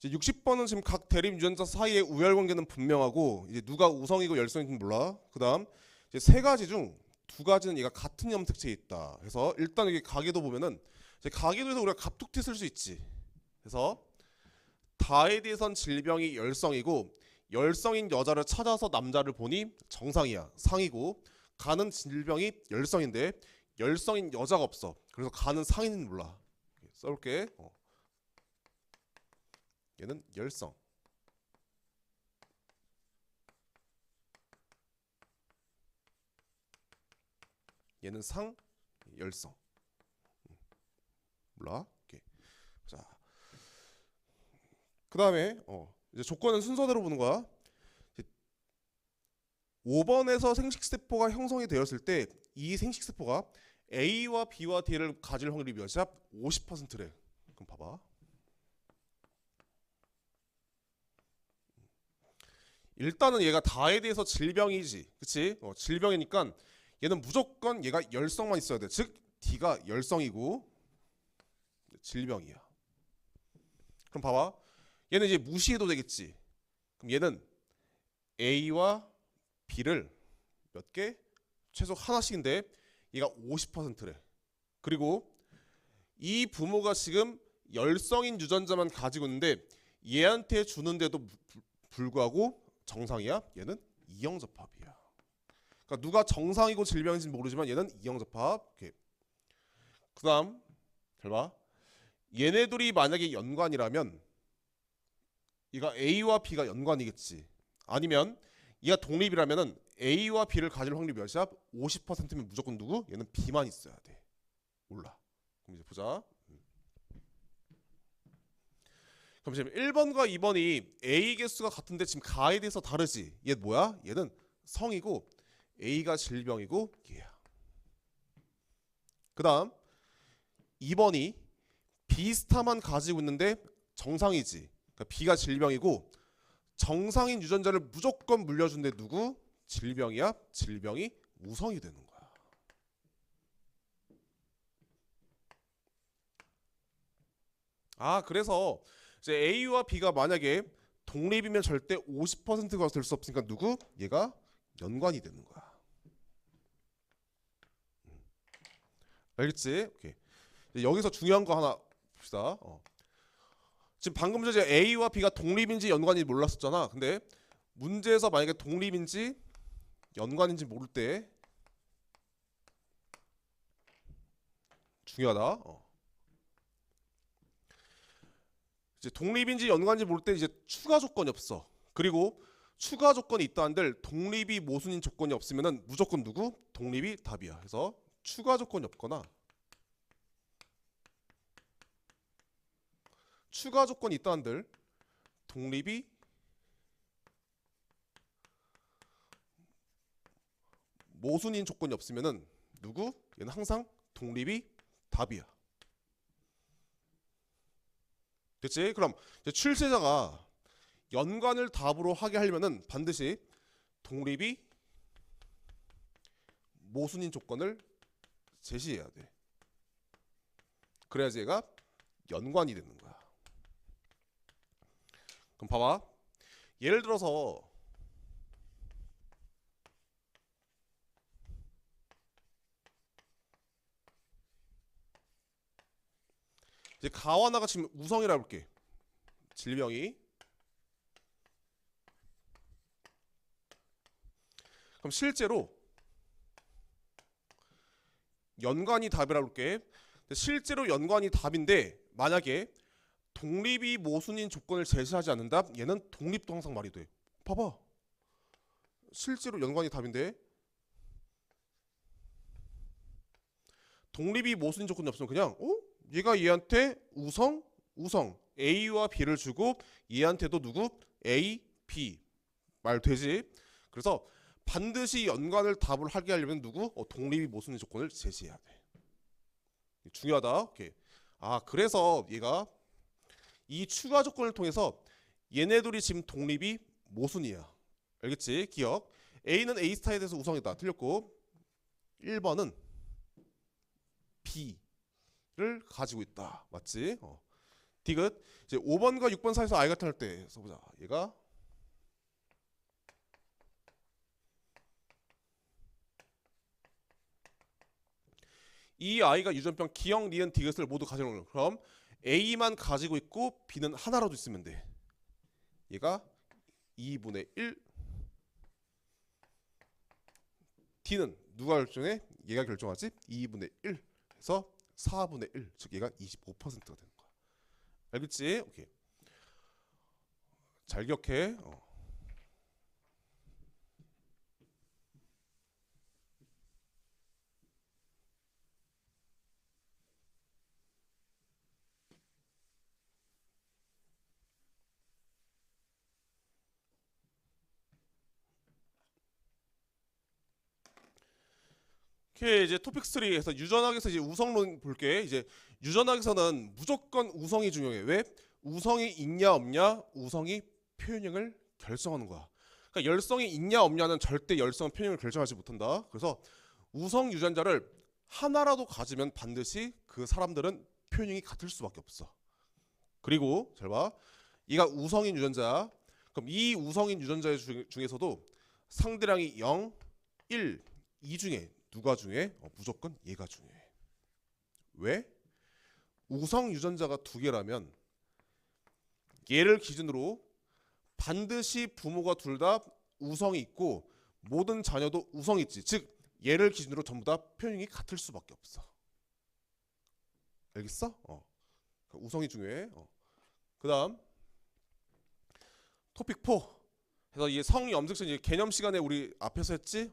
이제 60번은 지금 각 대립 유전자 사이의 우열 관계는 분명하고 이제 누가 우성이고 열성인지 몰라. 그다음 이제 세 가지 중 두 가지는 얘가 같은 염색체에 있다. 그래서 일단 여기 가계도 보면은 이제 가계도에서 우리가 갑툭튀 쓸 수 있지. 그래서 다에 대해선 질병이 열성이고 열성인 여자를 찾아서 남자를 보니 정상이야. 상이고 가는 질병이 열성인데 열성인 여자가 없어. 그래서 가는 상인은 몰라. 써볼게. 얘는 열성. 얘는 상, 열성. 몰라. 오케이. 자, 그 다음에 이제 조건은 순서대로 보는 거야. 5번에서 생식세포가 형성이 되었을 때 이 생식세포가 A와 B와 D를 가질 확률이 몇이야? 50%래. 그럼 봐봐. 일단은 얘가 다에 대해서 질병이지. 그치? 질병이니까 얘는 무조건 얘가 열성만 있어야 돼. 즉 D가 열성이고 질병이야. 그럼 봐봐. 얘는 이제 무시해도 되겠지. 그럼 얘는 A와 B를 몇 개? 최소 하나씩인데 얘가 50%래. 그리고 이 부모가 지금 열성인 유전자만 가지고 있는데 얘한테 주는데도 불구하고 정상이야. 얘는 이형접합이야. 그러니까 누가 정상이고 질병인지 모르지만 얘는 이형접합. 그다음 잘 봐. 얘네들이 만약에 연관이라면 얘가 A와 B가 연관이겠지. 아니면 얘가 독립이라면은 A와 B를 가질 확률이 몇이야? 50%면 무조건 누구? 얘는 B만 있어야 돼. 몰라. 그럼 이제 보자. 그럼 지금 1번과 2번이 A 개수가 같은데 지금 가에 대해서 다르지. 얘 뭐야? 얘는 성이고 A가 질병이고 얘야. 그 다음 2번이 비스타만 가지고 있는데 정상이지. 그러니까 B가 질병이고 정상인 유전자를 무조건 물려준데 누구? 질병이야. 질병이 우성이 되는 거야. 그래서 이제 A와 B가 만약에 독립이면 절대 50%가 될 수 없으니까 누구? 얘가 연관이 되는 거야. 알겠지? 오케이. 여기서 중요한 거 하나 봅시다. 지금 방금 전에 A와 B가 독립인지 연관인지 몰랐었잖아. 근데 문제에서 만약에 독립인지 연관인지 모를 때 중요하다. 이제 독립인지 연관인지 모를 때 이제 추가 조건이 없어. 그리고 추가 조건이 있다 한들 독립이 모순인 조건이 없으면은 무조건 누구? 독립이 답이야. 그래서 추가 조건이 없거나 추가 조건이 있다 한들 독립이 모순인 조건이 없으면은 누구? 얘는 항상 독립이 답이야. 됐지? 그럼 이제 출제자가 연관을 답으로 하게 하려면은 반드시 독립이 모순인 조건을 제시해야 돼. 그래야지 얘가 연관이 되는 거야. 그럼 봐봐. 예를 들어서 이제 가와나가 지금 우성이라고 볼게. 질병이. 그럼 실제로 연관이 답이라고 볼게. 실제로 연관이 답인데 만약에 독립이 모순인 조건을 제시하지 않는다? 얘는 독립도 항상 말이 돼. 봐봐. 실제로 연관이 답인데 독립이 모순인 조건이 없으면 그냥 얘가 얘한테 우성 A와 B를 주고 얘한테도 누구? A, B 말 되지. 그래서 반드시 연관을 답을 하게 하려면 누구? 독립이 모순인 조건을 제시해야 돼. 중요하다. 오케이. 그래서 얘가 이 추가 조건을 통해서 얘네들이 지금 독립이 모순이야. 알겠지? 기억. A는 A 스타에 대해서 우성이다. 틀렸고 1번은 B를 가지고 있다. 맞지? 디귿. 이제 5번과 6번 사이에서 아이가 탈 때 써보자. 얘가 이 아이가 유전병 기억, 니은, 디귿을 모두 가지고 있는 거야. 그럼 A만 가지고 있고 B는 하나라도 있으면 돼. 얘가 2분의 1. D는 누가 결정해? 얘가 결정하지? 2분의 1 해서 4분의 1. 즉 얘가 25%가 되는 거야. 알겠지? 오케이. 잘 기억해. 오케이. 이제 토픽 3에서 유전학에서 이제 우성론 볼게. 이제 유전학에서는 무조건 우성이 중요해. 왜? 우성이 있냐 없냐, 우성이 표현형을 결정하는 거야. 그러니까 열성이 있냐 없냐는 절대 열성 표현형을 결정하지 못한다. 그래서 우성 유전자를 하나라도 가지면 반드시 그 사람들은 표현형이 같을 수밖에 없어. 그리고 잘 봐. 얘가 우성인 유전자. 그럼 이 우성인 유전자 중에서도 상대량이 0, 1, 2 중에 누가 중요해? 무조건 얘가 중요해. 왜? 우성 유전자가 두 개라면 얘를 기준으로 반드시 부모가 둘 다 우성이 있고 모든 자녀도 우성이 있지. 즉 얘를 기준으로 전부 다 표현형이 같을 수밖에 없어. 알겠어? 우성이 중요해. 그다음 토픽 4. 그래서 이 성 염색체 이제 개념 시간에 우리 앞에서 했지.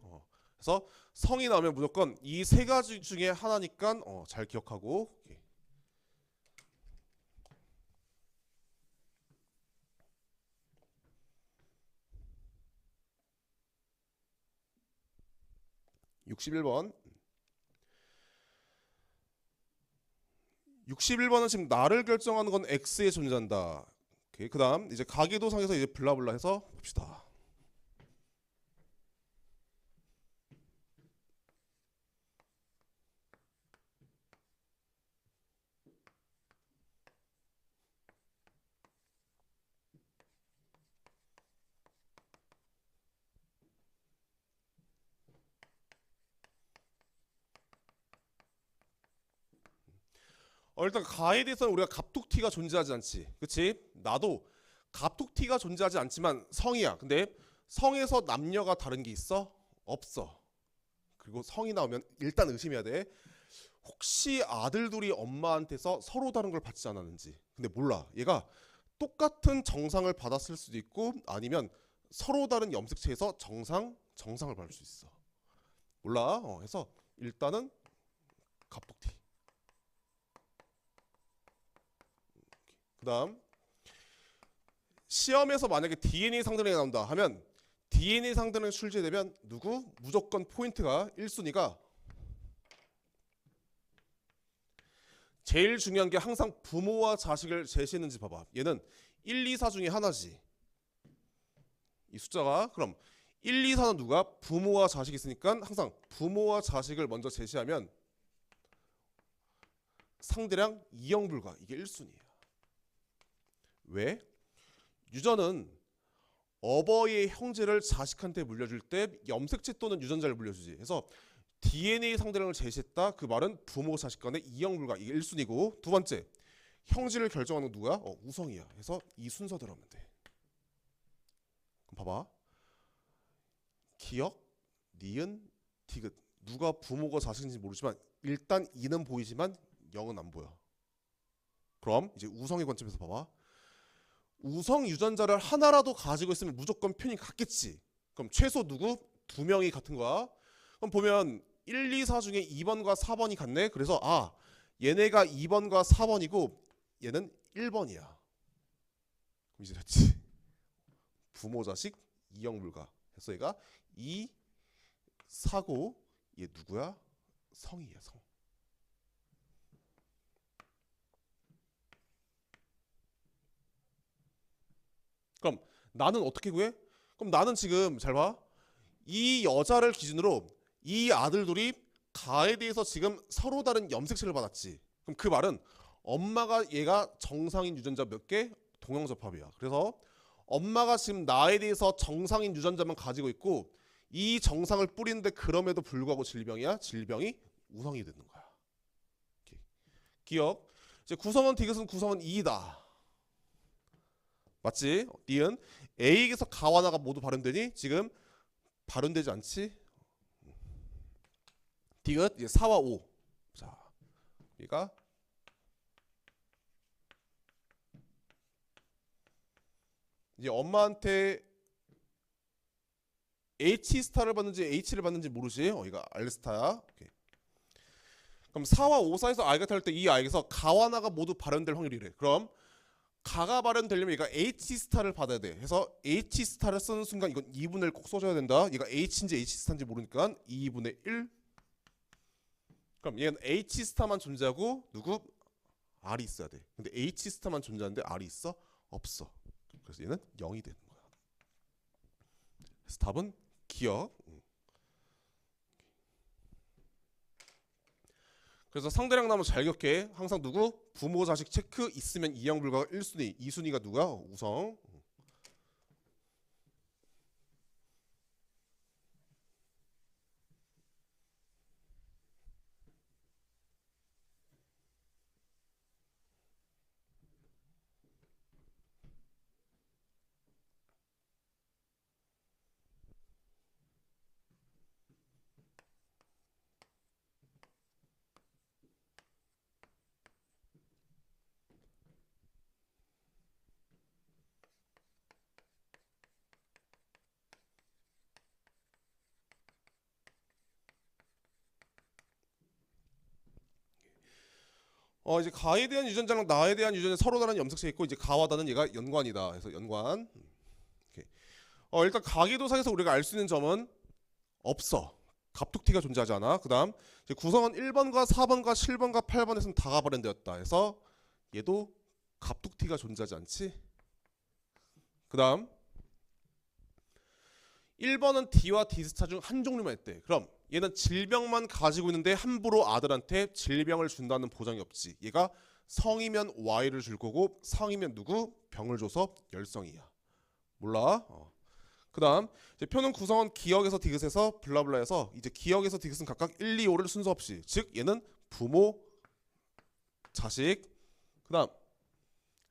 그래서 성이 나오면 무조건 이 세 가지 중에 하나니까 잘 기억하고. 오케이. (61번) 61번은 지금 나를 결정하는 건 X에 존재한다. 오케이. 그다음 이제 가계도상에서 이제 블라블라 해서 봅시다. 일단 가에 대해서는 우리가 갑툭튀가 존재하지 않지. 그치? 나도 갑툭튀가 존재하지 않지만 성이야. 근데 성에서 남녀가 다른 게 있어? 없어. 그리고 성이 나오면 일단 의심해야 돼. 혹시 아들들이 엄마한테서 서로 다른 걸 받지 않았는지. 근데 몰라. 얘가 똑같은 정상을 받았을 수도 있고 아니면 서로 다른 염색체에서 정상을 받을 수 있어. 몰라. 해서 일단은 갑툭튀. 그다음 시험에서 만약에 DNA 상대량이 나온다 하면 DNA 상대량이 출제되면 누구? 무조건 포인트가 1순위가 제일 중요한 게 항상 부모와 자식을 제시했는지 봐봐. 얘는 1, 2, 4 중에 하나지. 이 숫자가 그럼 1, 2, 4는 누가? 부모와 자식이 있으니까 항상 부모와 자식을 먼저 제시하면 상대량 2형 불가. 이게 1순위야. 왜? 유전은 어버이의 형제를 자식한테 물려줄 때 염색체 또는 유전자를 물려주지. 그래서 DNA 상대량을 제시했다. 그 말은 부모 자식 간의 2형 불가. 이게 1순위고 두 번째 형질을 결정하는 건 누구야? 우성이야. 그래서 이 순서대로 하면 돼. 그럼 봐봐. 기억, 니은, 디귿. 누가 부모가 자식인지 모르지만 일단 2는 보이지만 0은 안 보여. 그럼 이제 우성의 관점에서 봐봐. 우성 유전자를 하나라도 가지고 있으면 무조건 표현이 같겠지. 그럼 최소 누구? 2명이 같은 거야. 그럼 보면 1, 2, 4 중에 2번과 4번이 같네. 그래서 얘네가 2번과 4번이고 얘는 1번이야. 그럼 이제 됐지. 부모 자식 2형 불가. 그래서 얘가 2, 4고 얘 누구야? 성이야. 성. 그럼 나는 어떻게 구해? 그럼 나는 지금 잘 봐. 이 여자를 기준으로 이 아들들이 가에 대해서 지금 서로 다른 염색체를 받았지. 그럼 그 말은 엄마가 얘가 정상인 유전자 몇 개? 동형접합이야. 그래서 엄마가 지금 나에 대해서 정상인 유전자만 가지고 있고 이 정상을 뿌리는데 그럼에도 불구하고 질병이야. 질병이 우성이 되는 거야. 기억. 이제 구성원 디귿은 구성원 2다. 맞지? 니은 A에서 가와나가 모두 발현되니 지금 발현되지 않지? 디귿 이제 4와 5. 자, 얘가 이제 엄마한테 H 스타를 받는지 H를 받는지 모르지? 이거 R 스타야. 오케이. 그럼 4와 5 사이에서 I가 탈 때 이 I에서 가와나가 모두 발현될 확률이래. 그럼 가가 발현되려면 얘가 H 스타를 받아야 돼. 해서 H 스타를 쓰는 순간 이건 2분의 1 꼭 써줘야 된다. 얘가 H인지 H 스타인지 모르니까 2분의 1. 그럼 얘는 H 스타만 존재하고 누구? R이 있어야 돼. 근데 H 스타만 존재하는데 R이 있어? 없어. 그래서 얘는 0이 되는 거야. 그래서 답은 기억. 그래서 상대량 나무 잘 기억해. 항상 누구? 부모 자식 체크 있으면 이형 불가가 1순위. 2순위가 누구야? 우성. 이제 가에 대한 유전자랑 나에 대한 유전자 서로 다른 염색체 있고 이제 가와 나는 얘가 연관이다. 그래서 연관. 오케이. 일단 가기도상에서 우리가 알 수 있는 점은 없어. 갑툭튀가 존재하지 않아. 그다음 이제 구성원 1번과 4번과 7번과 8번에서는 다가 발현되었다. 해서 얘도 갑툭튀가 존재하지 않지. 그다음 1번은 D와 D 스타 중 한 종류만 있대. 그럼 얘는 질병만 가지고 있는데 함부로 아들한테 질병을 준다는 보장이 없지. 얘가 성이면 Y를 줄 거고 성이면 누구? 병을 줘서 열성이야. 몰라? 그다음 이제 표는 구성원 기억에서 디귿에서 블라블라에서 이제 기억에서 디귿은 각각 1, 2, 5를 순서 없이 즉 얘는 부모, 자식. 그다음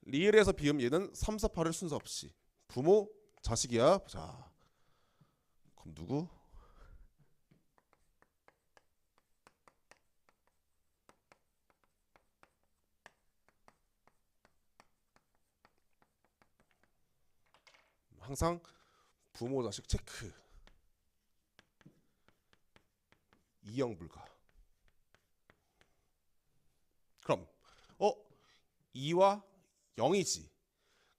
리을에서 비음 얘는 3, 4, 8을 순서 없이 부모, 자식이야. 자, 그럼 누구? 항상 부모 자식 체크. 이형 불가. 그럼 2와 0이지.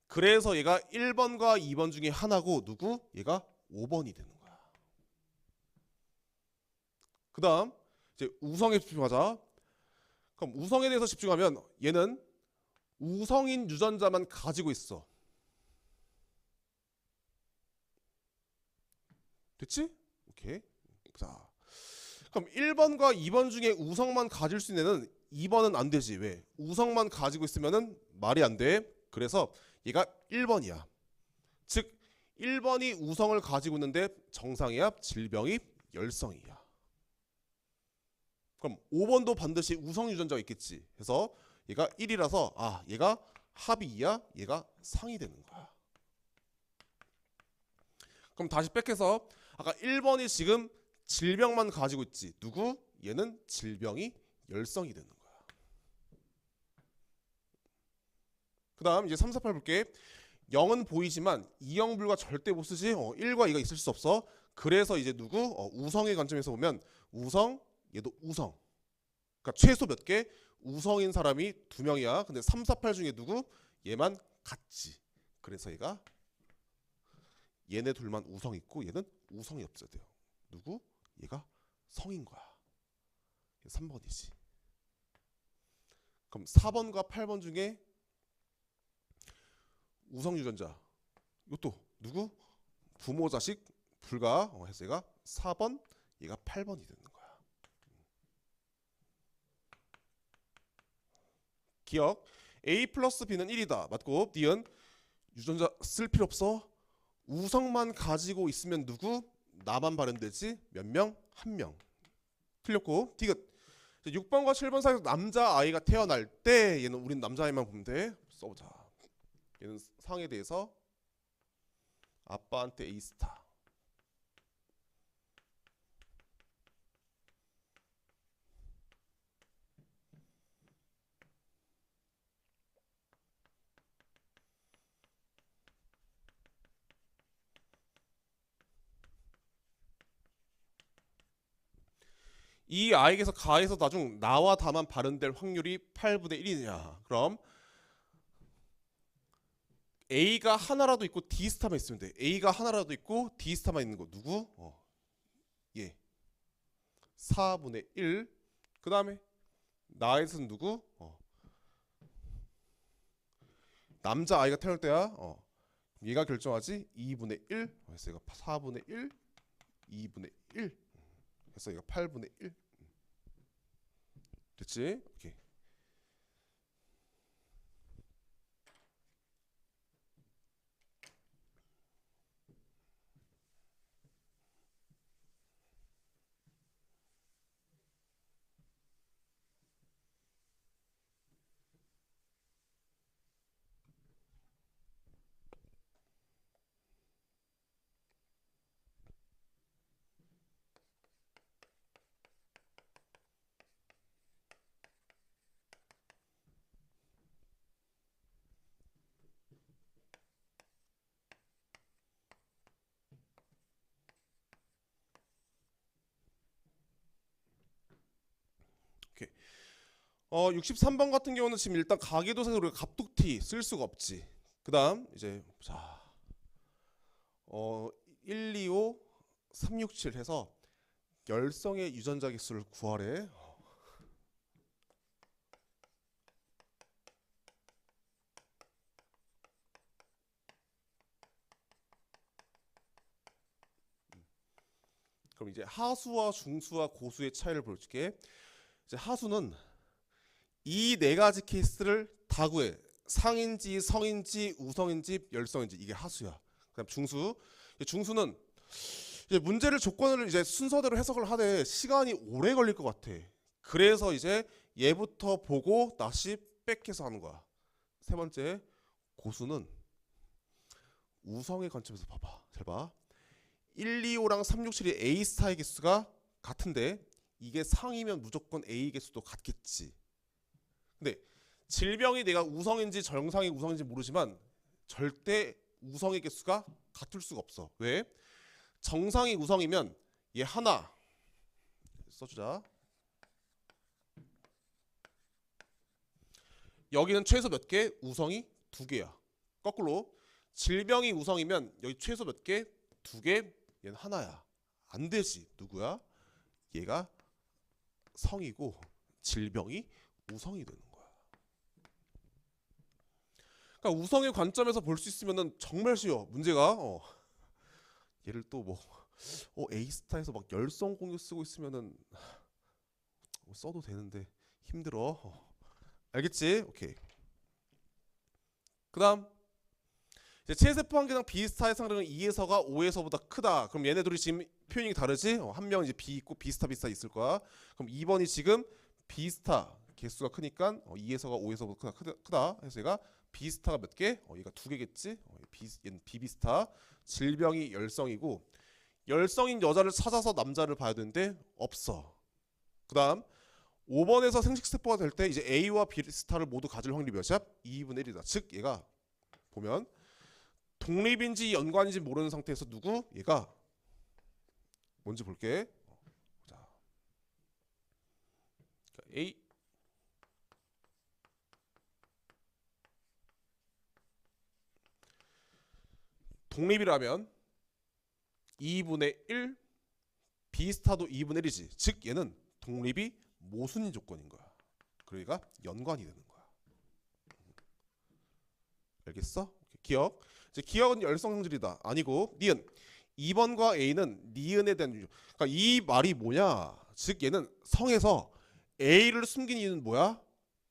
그래서 얘가 1번과 2번 중에 하나고 누구? 얘가 5번이 되는 거야. 그다음 이제 우성에 집중하자. 그럼 우성에 대해서 집중하면 얘는 우성인 유전자만 가지고 있어. 됐지? 오케이. 자, 그럼 1번과 2번 중에 우성만 가질 수 있는 애는 2번은 안 되지. 왜? 우성만 가지고 있으면은 말이 안 돼. 그래서 얘가 1번이야. 즉 1번이 우성을 가지고 있는데 정상이야. 질병이 열성이야. 그럼 5번도 반드시 우성 유전자가 있겠지. 그래서 얘가 1이라서 얘가 합이 2야. 얘가 상이 되는 거야. 그럼 다시 백해서 아까 1번이 지금 질병만 가지고 있지. 누구? 얘는 질병이 열성이 되는 거야. 그 다음 이제 3, 4, 8 볼게. 0은 보이지만 2형 불가 절대 못 쓰지. 1과 2가 있을 수 없어. 그래서 이제 누구? 우성의 관점에서 보면 우성, 얘도 우성. 그러니까 최소 몇 개? 우성인 사람이 2명이야. 근데 3, 4, 8 중에 누구? 얘만 같지. 그래서 얘가 얘네 둘만 우성 있고 얘는 우성이 없어야 돼요. 누구? 얘가 성인 거야. 3번이지. 그럼 4번과 8번 중에 우성 유전자. 이것도 누구? 부모 자식 불가. 해서 얘가 4번, 얘가 8번이 되는 거야. 기억. A 플러스 B는 1이다. 맞고 D은 유전자 쓸 필요 없어. 우성만 가지고 있으면 누구? 나만 발현되지. 몇 명? 한 명. 틀렸고 디귿. 6번과 7번 사이에서 남자 아이가 태어날 때 얘는 우린 남자 아이만 보면 돼. 써보자. 얘는 상에 대해서 아빠한테 A 스타. 이 아이에서 가에서 나중 나와 다만 발현될 확률이 8분의 1이냐. 그럼 A가 하나라도 있고 D 스타만 있으면 돼. A가 하나라도 있고 D 스타만 있는 거 누구? 얘. 4분의 1. 그 다음에 나에서는 누구? 남자 아이가 태어날 때야. 얘가 결정하지. 2분의 1. 그래서 얘가 4분의 1, 2분의 1. 그래서 얘가 8분의 1. 됐지? 오케이. 오케이. 63번 같은 경우는 지금 일단 가계도생으로 우리가 갑툭튀 쓸 수가 없지. 그다음 이제 자 1, 2, 5, 3, 6, 7 해서 열성의 유전자 개수를 구하래. 그럼 이제 하수와 중수와 고수의 차이를 보여줄게. 이제 하수는 이 네 가지 케이스를 다 구해. 상인지 성인지 우성인지 열성인지 이게 하수야. 그다음 중수. 중수는 이제 문제를 조건을 이제 순서대로 해석을 하되 시간이 오래 걸릴 것 같아. 그래서 이제 얘부터 보고 다시 백해서 하는 거야. 세 번째 고수는 우성의 관점에서 봐봐. 잘 봐. 1, 2, 5랑 3, 6, 7이 A 스타의 개수가 같은데 이게 상이면 무조건 A 개수도 같겠지. 근데 질병이 내가 우성인지 정상이 우성인지 모르지만 절대 우성의 개수가 같을 수가 없어. 왜? 정상이 우성이면 얘 하나 써주자. 여기는 최소 몇 개? 우성이 2개야. 거꾸로 질병이 우성이면 여기 최소 몇 개? 2개. 얘는 하나야. 안 되지. 누구야? 얘가 성이고 질병이 우성이 되는 거야. 그러니까 우성의 관점에서 볼 수 있으면은 정말 쉬워. 문제가 얘를 또 뭐 A스타에서 막 열성 공유 쓰고 있으면은 써도 되는데 힘들어. 알겠지? 오케이. 그다음 이제 체세포 한 개당 B스타의 상승은 2에서가 5에서보다 크다. 그럼 얘네들이 지금 표현이 다르지? 한 명은 이제 B 있고 B스타 B스타 있을 거야. 그럼 2번이 지금 B스타 개수가 크니까 2에서가 5에서보다 크다. 그래서 얘가 B스타가 몇 개? 얘가 2개겠지? 얘는 B스타. 질병이 열성이고 열성인 여자를 찾아서 남자를 봐야 되는데 없어. 그다음 5번에서 생식세포가 될 때 이제 A와 B스타를 모두 가질 확률이 몇이야? 2분의 1이다. 즉 얘가 보면 독립인지 연관인지 모르는 상태에서 누구? 얘가 뭔지 볼게. 자, A 독립이라면 2분의 1 B스타도 2분의 1이지. 즉 얘는 독립이 모순인 조건인 거야. 그러니까 연관이 되는 거야. 알겠어? 기억. 이제 기억은 열성 성질이다. 아니고 니은. 2번과 A는 니은에 대한 유저. 그러니까 이 말이 뭐냐? 즉 얘는 성에서 A를 숨긴 이유는 뭐야?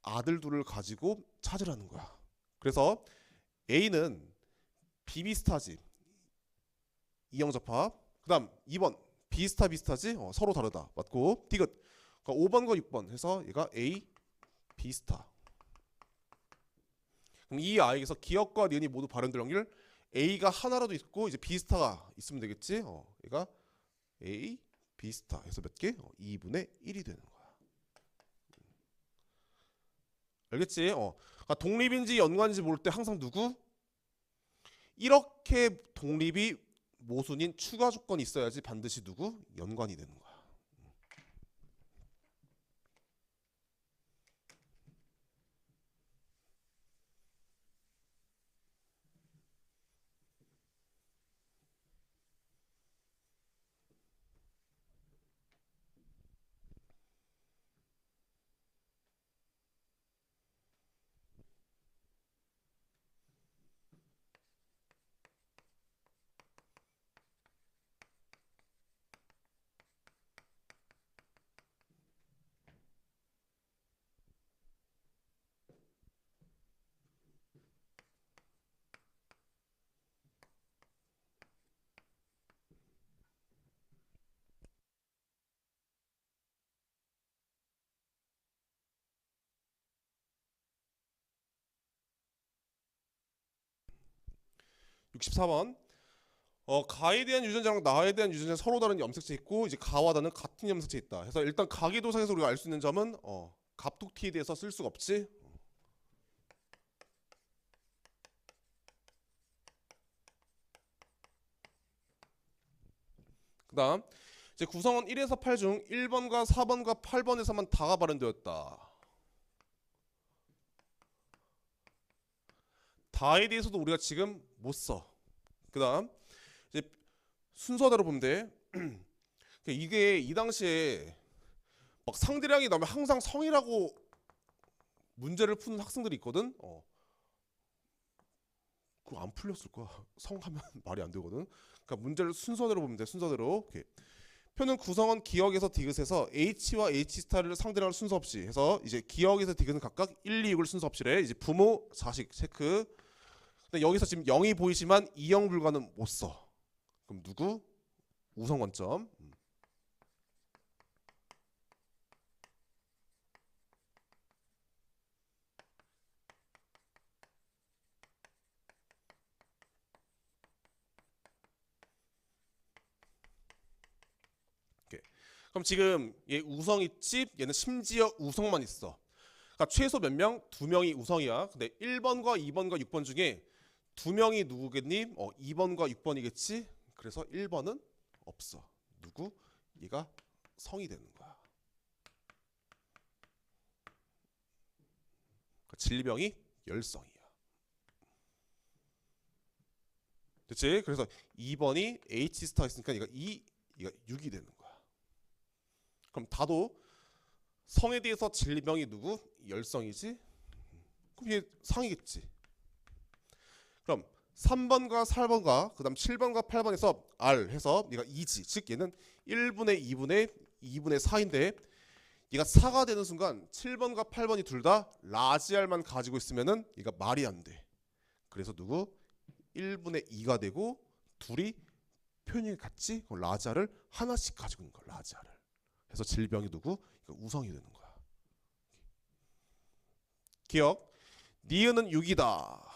아들 둘을 가지고 찾으라는 거야. 그래서 A는 B 비슷하지. 이형접합. 그다음 2번 비슷하지? 서로 다르다. 맞고. 디귿. 그러니까 5번과 6번 해서 얘가 A 비스타. 그럼 이 아이에서 기억과 니은이 모두 발음될 확률 A가 하나라도 있고 이제 비스타가 있으면 되겠지. 얘가 A 비스타 해서 몇 개? 2분의 1이 되는 거야. 알겠지? 그러니까 독립인지 연관인지 모를 때 항상 누구? 이렇게 독립이 모순인 추가 조건이 있어야지 반드시 누구? 연관이 되는 거야. 64번. 가에 대한 유전자랑 나에 대한 유전자 서로 다른 염색체 있고 이제 가와 나는 같은 염색체 있다. 그래서 일단 가계도상에서 우리가 알 수 있는 점은 갑툭튀에 대해서 쓸 수가 없지. 그다음 이제 구성원 1에서 8 중 1번과 4번과 8번에서만 다가 발현되었다. 다에 대해서도 우리가 지금 못 써. 그다음 이제 순서대로 보면 돼. 이게 이 당시에 막 상대량이 나오면 항상 성이라고 문제를 푸는 학생들이 있거든. 그거 안 풀렸을 거야. 성하면 말이 안 되거든. 그러니까 문제를 순서대로 보면 돼. 순서대로. 오케이. 표는 구성원 기억에서 디귿에서 H와 H 스타를 상대할 순서 없이 해서 이제 기억에서 디귿은 각각 1, 2, 6을 순서 없이래. 이제 부모, 자식 체크. 근데 여기서 지금 0이 보이지만 2형 불가는 못 써. 그럼 누구? 우선 관점. 그럼 지금 얘 우성 있지? 얘는 심지어 우성만 있어. 그러니까 최소 몇 명? 2명이 우성이야. 근데 1번과 2번과 6번 중에 2명이 누구겠니? 2번과 6번이겠지? 그래서 1번은 없어. 누구? 얘가 성이 되는 거야. 그러니까 질병이 열성이야. 됐지? 그래서 2번이 H 스타 있으니까 얘가 2, 얘가 6이 되는 거야. 그럼 다도 성에 대해서 질병이 누구? 열성이지? 그럼 얘 상이겠지. 그럼 3번과 4번과 그 다음 7번과 8번에서 R 해서 얘가 2지. 즉 얘는 1분의 2분의 2분의 4인데 얘가 4가 되는 순간 7번과 8번이 둘 다 라지 R만 가지고 있으면은 얘가 말이 안 돼. 그래서 누구? 1분의 2가 되고 둘이 표현이 같지? 라지 R을 하나씩 가지고 있는 거야. 라지 R을. 그래서 질병이 누구? 우성이 되는 거야. 기억. 니은은 6이다.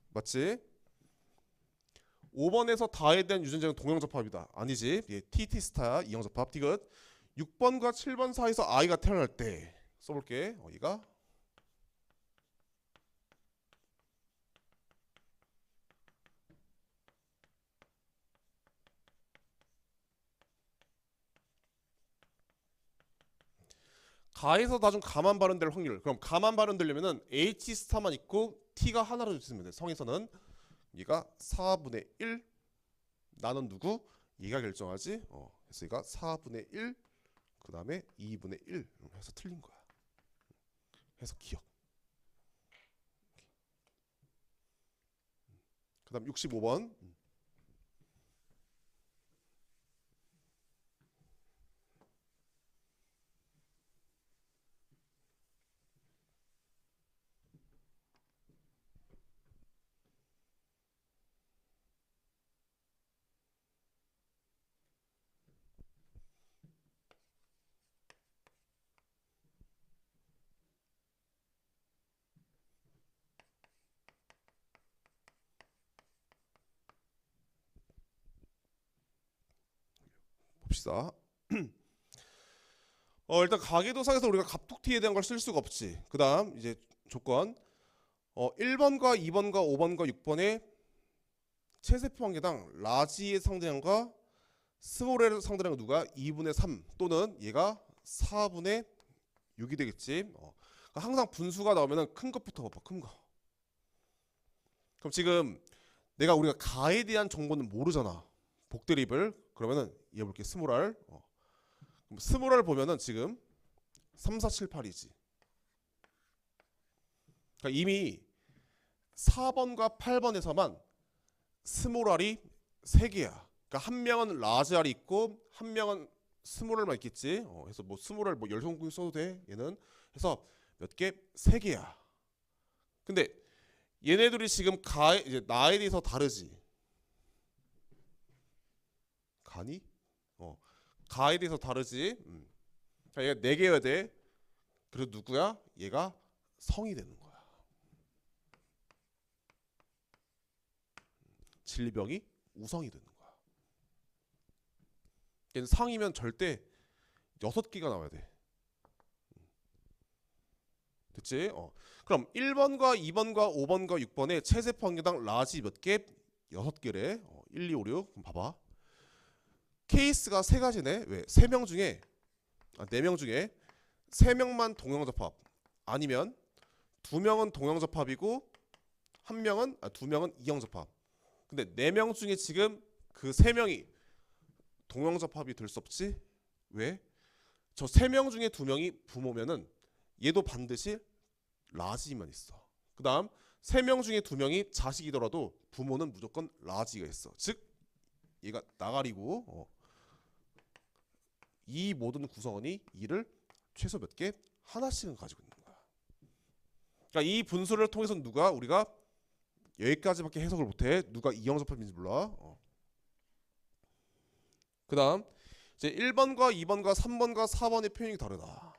맞지? 5번에서 다에 대한 유전자는 동형접합이다. 아니지. 얘 TT 스타야. 이형접합. 디귿. 6번과 7번 사이에서 아이가 태어날 때 써볼게. 얘가 가에서 다 중 가만 발현될 확률. 그럼 가만 발현되려면은 H 스타만 있고 T가 하나로 있으면 돼. 성에서는 얘가 4분의 1 나는 누구? 얘가 결정하지. 그래서 얘가 4분의 1 그 다음에 2분의 1 해서 틀린 거야. 해서 기억. 그 다음 65번. 봅시다. 일단 가계도상에서 우리가 갑툭튀에 대한 걸 쓸 수가 없지. 그다음 이제 조건 1번과 2번과 5번과 6번의 최세표 한계당 라지의 상대량과 스몰의 상대량은 누가 2분의 3 또는 얘가 4분의 6이 되겠지. 항상 분수가 나오면은 큰 것부터 봐봐. 큰 거. 그럼 지금 우리가 가에 대한 정보는 모르잖아. 복대립을. 그러면은 얘 볼게. 스몰알. 그럼 스몰알 보면은 지금 3, 4, 7, 8이지. 그러니까 이미 4번과 8번에서만 스몰알이 3개야. 그러니까 한 명은 라지알이 있고 한 명은 스몰알만 있겠지. 그래서 뭐 스몰알 뭐 열성공 써도 돼. 얘는 해서 몇 개? 3개야. 근데 얘네들이 지금 이제 나에 대해서 다르지. 가니? 가에 대해서 다르지. 자, 얘가 4개여야 돼. 그래서 누구야? 얘가 성이 되는 거야. 질병이 우성이 되는 거야. 얘는 상이면 절대 6개가 나와야 돼. 됐지? 그럼 1번과 2번과 5번과 6번의 최세포 한계당 라지 몇 개? 6개래. 1, 2, 5, 6. 그럼 봐봐. 케이스가 3가지네. 왜? 4명 중에 4명 중에 3명만 동형접합. 아니면 2명은 동형접합이고 2명은 이형접합. 근데 4명 중에 지금 그 3명이 동형접합이 될 수 없지? 왜? 저 3명 중에 2명이 부모면은 얘도 반드시 라지만 있어. 그 다음 3명 중에 2명이 자식이더라도 부모는 무조건 라지가 있어. 즉 얘가 나가리고 이 모든 구성원이 이를 최소 몇 개? 하나씩은 가지고 있는 거야. 그러니까 이 분수를 통해서 우리가 여기까지밖에 해석을 못해. 누가 이형접합인지 몰라. 그 다음 이제 1번과 2번과 3번과 4번의 표현이 다르다.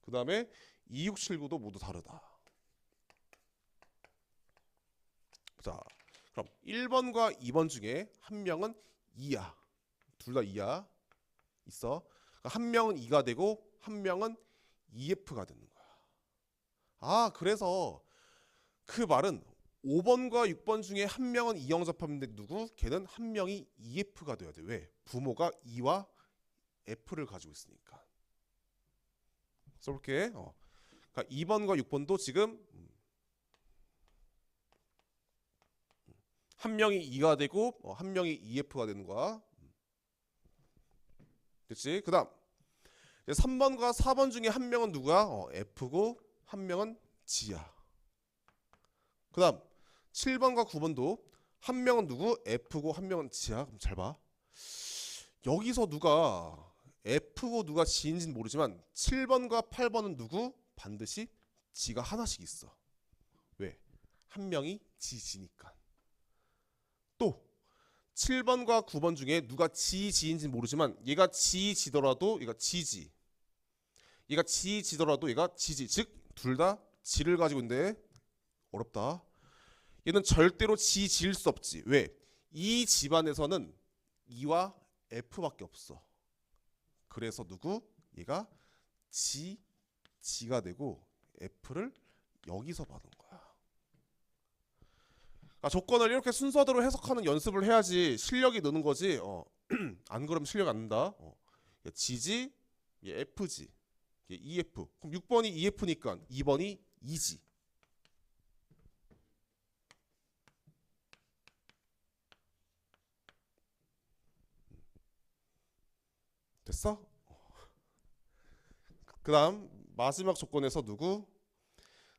그 다음에 2, 6, 7, 9도 모두 다르다. 자, 그럼 1번과 2번 중에 한 명은 2야. 둘 다 2야. 있어. 그러니까 한 명은 2가 되고 한 명은 EF가 되는 거야. 그래서 그 말은 5번과 6번 중에 한 명은 이형접합인데 누구? 걔는 한 명이 EF가 돼야 돼. 왜? 부모가 E와 F를 가지고 있으니까. 써볼게. 그러니까 2번과 6번도 지금 한 명이 2가 되고 한 명이 EF가 되는 거야. 됐지? 그 다음 3번과 4번 중에 한 명은 누구야? F고 한 명은 G야. 그 다음 7번과 9번도 한 명은 누구? F고 한 명은 G야. 그럼 잘 봐. 여기서 누가 F고 누가 G인지는 모르지만 7번과 8번은 누구? 반드시 G가 하나씩 있어. 왜? 한 명이 G니까. 또 7번과 9번 중에 누가 G인지는 모르지만 얘가 G더라도 얘가 G지. 얘가 G더라도 얘가 G지. 즉 둘 다 G를 가지고 있는데 어렵다. 얘는 절대로 G일 수 없지. 왜? 이 집안에서는 E와 F밖에 없어. 그래서 누구? 얘가 G가 되고 F를 여기서 받은 거야. 조건을 이렇게 순서대로 해석하는 연습을 해야지 실력이 느는 거지. 안 그러면 실력 안 는다. G지, 얘 F지, 얘 EF. 그럼 6번이 EF니까 2번이 E지. 됐어? 그 다음 마지막 조건에서 누구?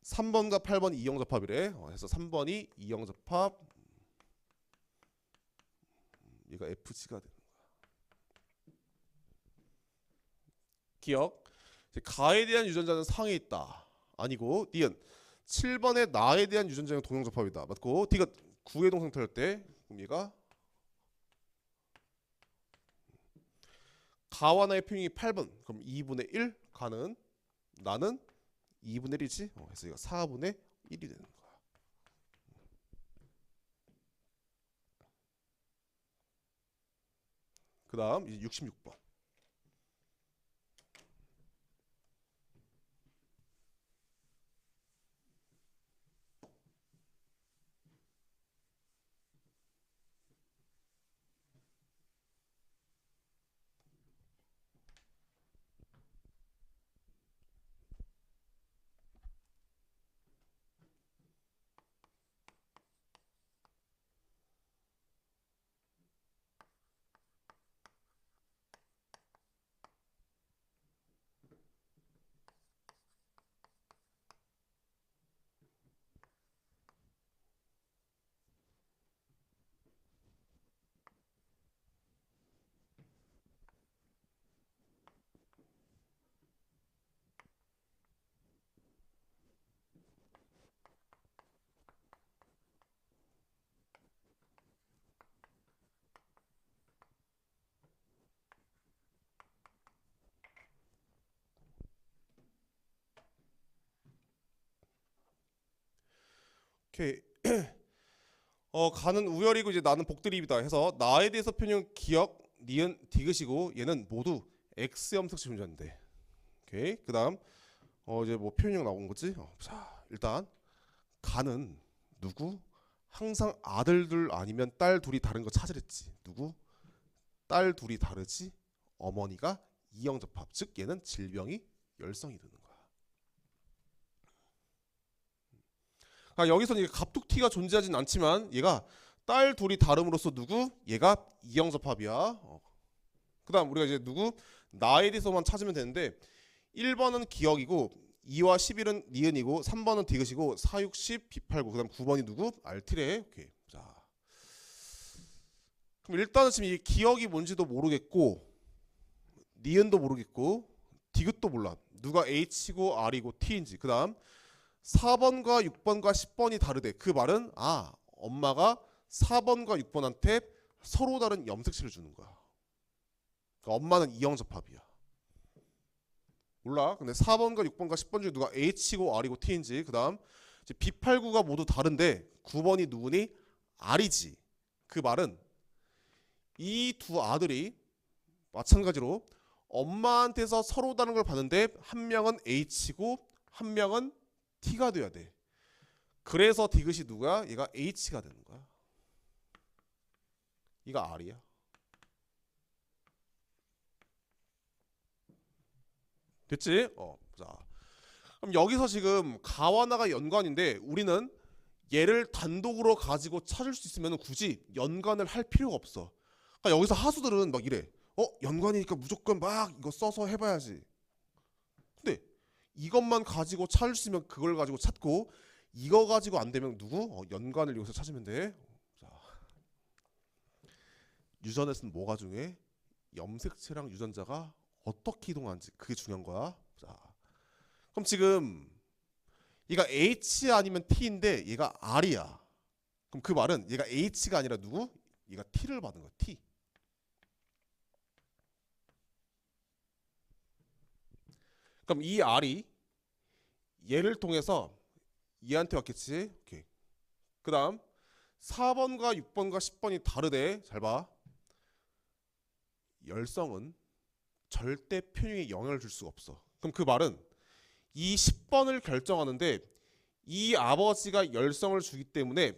3번과 8번 이형접합이래. 그래서 3번이 이형접합. 얘가 FG가 되는 거야. 기억. 가에 대한 유전자는 상에 있다. 아니고 니은 7번의 나에 대한 유전자는 동형접합이다. 맞고 D가 9의 동상태일 때 그럼 얘가 가와 나의 표현이 8번. 그럼 2분의 1 가는 나는 2분의 1이지. 그래서 이거 4분의 1이 되는 거야. 그다음 이제 66번. 오케이. 가는 우열이고 이제 나는 복드립이다 해서 나에 대해서 표현 기억, 니은, 디귿이고 얘는 모두 X 염색체 존재인데. 오케이. 그다음 이제 뭐 표현형 나온 거지? 자, 일단 가는 누구? 항상 아들들 아니면 딸 둘이 다른 거 찾으랬지. 누구? 딸 둘이 다르지? 어머니가 이형접합. 즉 얘는 질병이 열성이 드는 거야. 여기서는 이게 갑툭튀가 존재하진 않지만 얘가 딸 둘이 다름으로써 누구? 얘가 이형접합이야. 그다음 우리가 이제 누구? 나에 대해서만 찾으면 되는데 1번은 기억이고 2와 11은 니은이고 3번은 디귿이고 4, 6, 10, B89 그다음 9번이 누구? 알티레. 오케이. 자. 그럼 일단은 지금 이 기억이 뭔지도 모르겠고 니은도 모르겠고 디귿도 몰라. 누가 H고 R이고 T인지. 그다음 4번과 6번과 10번이 다르대. 그 말은 엄마가 4번과 6번한테 서로 다른 염색체를 주는 거야. 그러니까 엄마는 이형접합이야. 몰라. 근데 4번과 6번과 10번 중에 누가 H고 R이고 T인지. 그다음 B89가 모두 다른데 9번이 누구니? R이지. 그 말은 이 두 아들이 마찬가지로 엄마한테서 서로 다른 걸 받는데 한 명은 H고 한 명은 T가 돼야 돼. 그래서 디귿이 누가? 얘가 H가 되는 거야. 얘가 R이야. 됐지? 자. 그럼 여기서 지금 가와 나가 연관인데 우리는 얘를 단독으로 가지고 찾을 수 있으면 굳이 연관을 할 필요가 없어. 그러니까 여기서 하수들은 막 이래. 연관이니까 무조건 막 이거 써서 해봐야지. 근데 이것만 가지고 찾을 수 있으면 그걸 가지고 찾고 이거 가지고 안 되면 누구? 연관을 여기서 찾으면 돼. 자. 유전에서는 뭐가 중요해? 염색체랑 유전자가 어떻게 이동하는지 그게 중요한 거야. 자. 그럼 지금 얘가 H 아니면 T인데 얘가 R이야. 그럼 그 말은 얘가 H가 아니라 누구? 얘가 T를 받은 거야. T. 그럼 이 R이 얘를 통해서 얘한테 왔겠지. 오케이. 그 다음 4번과 6번과 10번이 다르대. 잘 봐. 열성은 절대 표현에 영향을 줄 수가 없어. 그럼 그 말은 이 10번을 결정하는데 이 아버지가 열성을 주기 때문에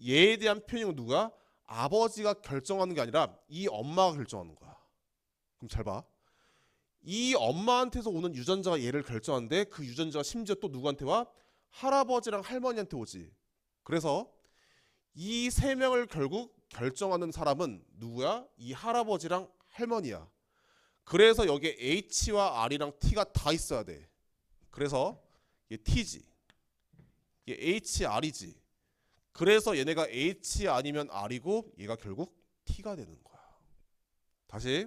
얘에 대한 표현은 누가? 아버지가 결정하는 게 아니라 이 엄마가 결정하는 거야. 그럼 잘 봐. 이 엄마한테서 오는 유전자가 얘를 결정하는데 그 유전자가 심지어 또 누구한테 와? 할아버지랑 할머니한테 오지. 그래서 이 세 명을 결국 결정하는 사람은 누구야? 이 할아버지랑 할머니야. 그래서 여기에 H와 R이랑 T가 다 있어야 돼. 그래서 얘 T지. 얘 HR이지. 그래서 얘네가 H 아니면 R이고 얘가 결국 T가 되는 거야. 다시.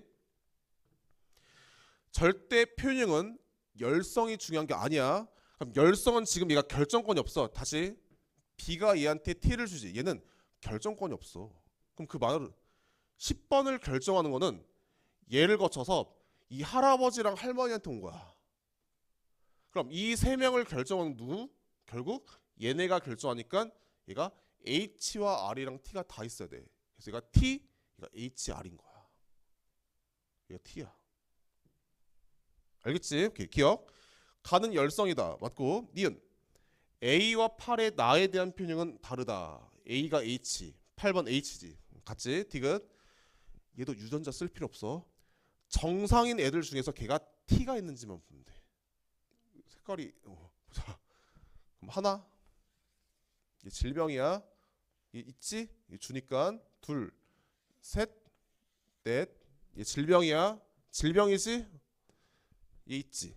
절대 표현형은 열성이 중요한 게 아니야. 그럼 열성은 지금 얘가 결정권이 없어. 다시. B가 얘한테 T를 주지. 얘는 결정권이 없어. 그럼 그 말은 10번을 결정하는 거는 얘를 거쳐서 이 할아버지랑 할머니한테 온 거야. 그럼 이 세 명을 결정하는 누구? 결국 얘네가 결정하니까 얘가 H와 R이랑 T가 다 있어야 돼. 그래서 얘가 T, 얘가 HR인 거야. 얘가 t야. 알겠지? 오케이, 기억. 가는 열성이다. 맞고. 니은 A와 8의 나에 대한 표현은 다르다. A가 H, 8번 H지. 같지? 디귿. 얘도 유전자 쓸 필요 없어. 정상인 애들 중에서 걔가 T가 있는지만 보면 돼. 색깔이 보자. 그럼 하나. 얘 질병이야. 얘 있지? 얘 주니까 둘, 셋, 넷. 얘 질병이야. 질병이지? 얘 있지.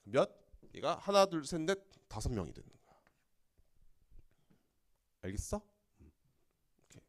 몇? 얘가 하나, 둘, 셋, 넷, 5명이 되는 거야. 알겠어? 오케이.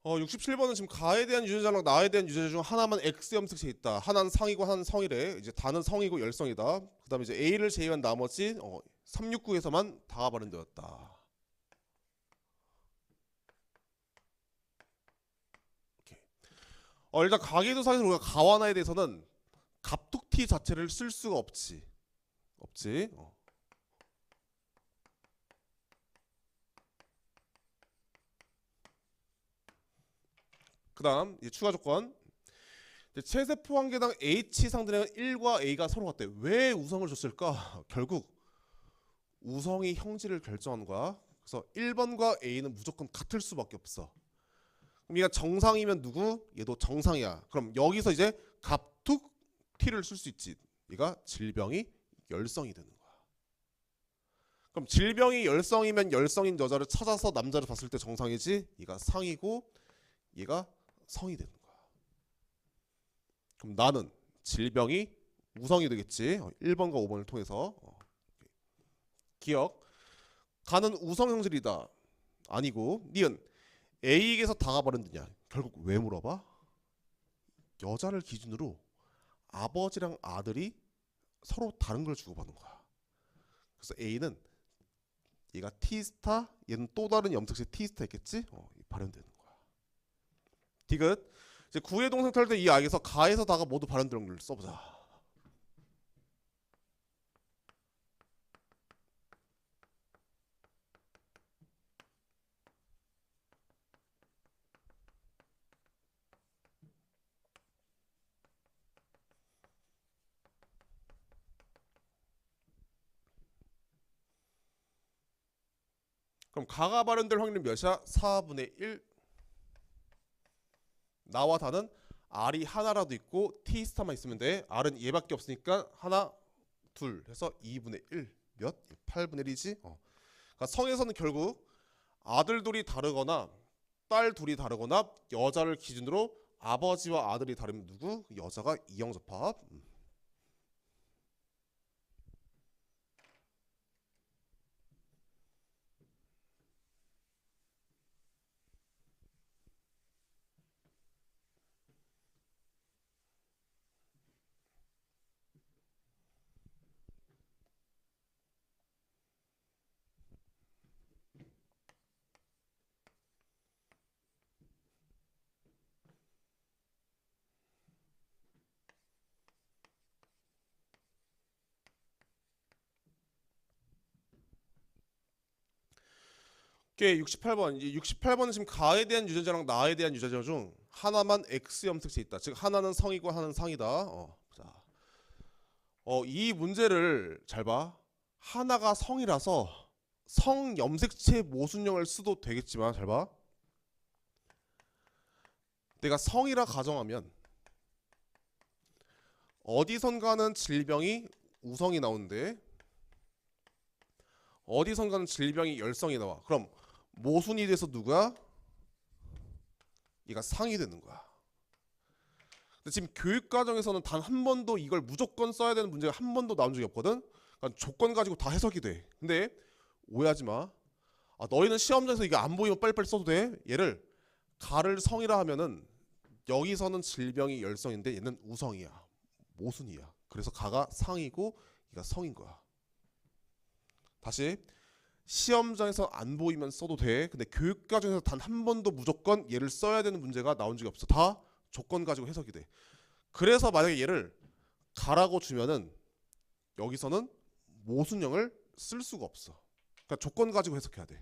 어, 67번은 지금 가에 대한 유전자랑 나에 대한 유전자 중 하나만 X 염색체 있다. 하나는 상이고 하나는 성이래. 이제 다는 성이고 열성이다. 그다음에 이제 A를 제외한 나머지 369에서만 다가 발현되었다. 오케이. 일단 가계도사에서 우리가 가와나에 대해서는 갑툭튀 자체를 쓸 수가 없지. 없지. 그다음 추가 조건. 체세포 한 개당 H 상대는 1과 A가 서로 같대. 왜 우성을 줬을까? 결국 우성이 형질을 결정하는 거야. 그래서 1번과 A는 무조건 같을 수밖에 없어. 그럼 얘가 정상이면 누구? 얘도 정상이야. 그럼 여기서 이제 갑툭 T를 쓸 수 있지. 얘가 질병이 열성이 되는 거야. 그럼 질병이 열성이면 열성인 여자를 찾아서 남자를 봤을 때 정상이지. 얘가 상이고 얘가 성이 되는 거야. 그럼 나는 질병이 우성이 되겠지. 1번과 5번을 통해서. 기억. 가는 우성 형질이다. 아니고. 니은 A에게서 다가 발현되냐. 결국 왜 물어봐? 여자를 기준으로 아버지랑 아들이 서로 다른 걸 주고받는 거야. 그래서 A는 얘가 T스타, 얘는 또 다른 염색체 T스타 있겠지? 발현되는 거야. 디귿. 이제 구의 동생 탈 때 이 아에서 가에서 다가 모두 발현되는 걸 써보자. 그럼 가가 발현될 확률은 몇이야? 4분의 1. 나와 다는 R이 하나라도 있고 T스타만 있으면 돼. R은 얘밖에 없으니까 하나, 둘 해서 2분의 1. 몇? 8분의 1이지? 그러니까 성에서는 결국 아들 둘이 다르거나 딸 둘이 다르거나 여자를 기준으로 아버지와 아들이 다르면 누구? 여자가 이형접합. 오케이, 68번. 이제 68번은 지금 가에 대한 유전자랑 나에 대한 유전자 중 하나만 X 염색체 있다. 즉 하나는 성이고 하나는 상이다. 자, 이 문제를 잘 봐. 하나가 성이라서 성염색체 모순형을 써도 되겠지만 잘 봐. 내가 성이라 가정하면 어디선가는 질병이 우성이 나오는데 어디선가는 질병이 열성이 나와. 그럼 모순이 돼서 누가? 얘가 상이 되는 거야. 근데 지금 교육 과정에서는 단 한 번도 이걸 무조건 써야 되는 문제가 한 번도 나온 적이 없거든. 그러니까 조건 가지고 다 해석이 돼. 근데 오해하지 마. 너희는 시험장에서 이게 안 보이면 빨리빨리 써도 돼. 얘를 가를 성이라 하면은 여기서는 질병이 열성인데 얘는 우성이야. 모순이야. 그래서 가가 상이고 얘가 성인 거야. 다시 시험장에서 안 보이면 써도 돼. 근데 교육 과정에서 단 한 번도 무조건 얘를 써야 되는 문제가 나온 적이 없어. 다 조건 가지고 해석이 돼. 그래서 만약에 얘를 가라고 주면은 여기서는 모순형을 쓸 수가 없어. 그러니까 조건 가지고 해석해야 돼.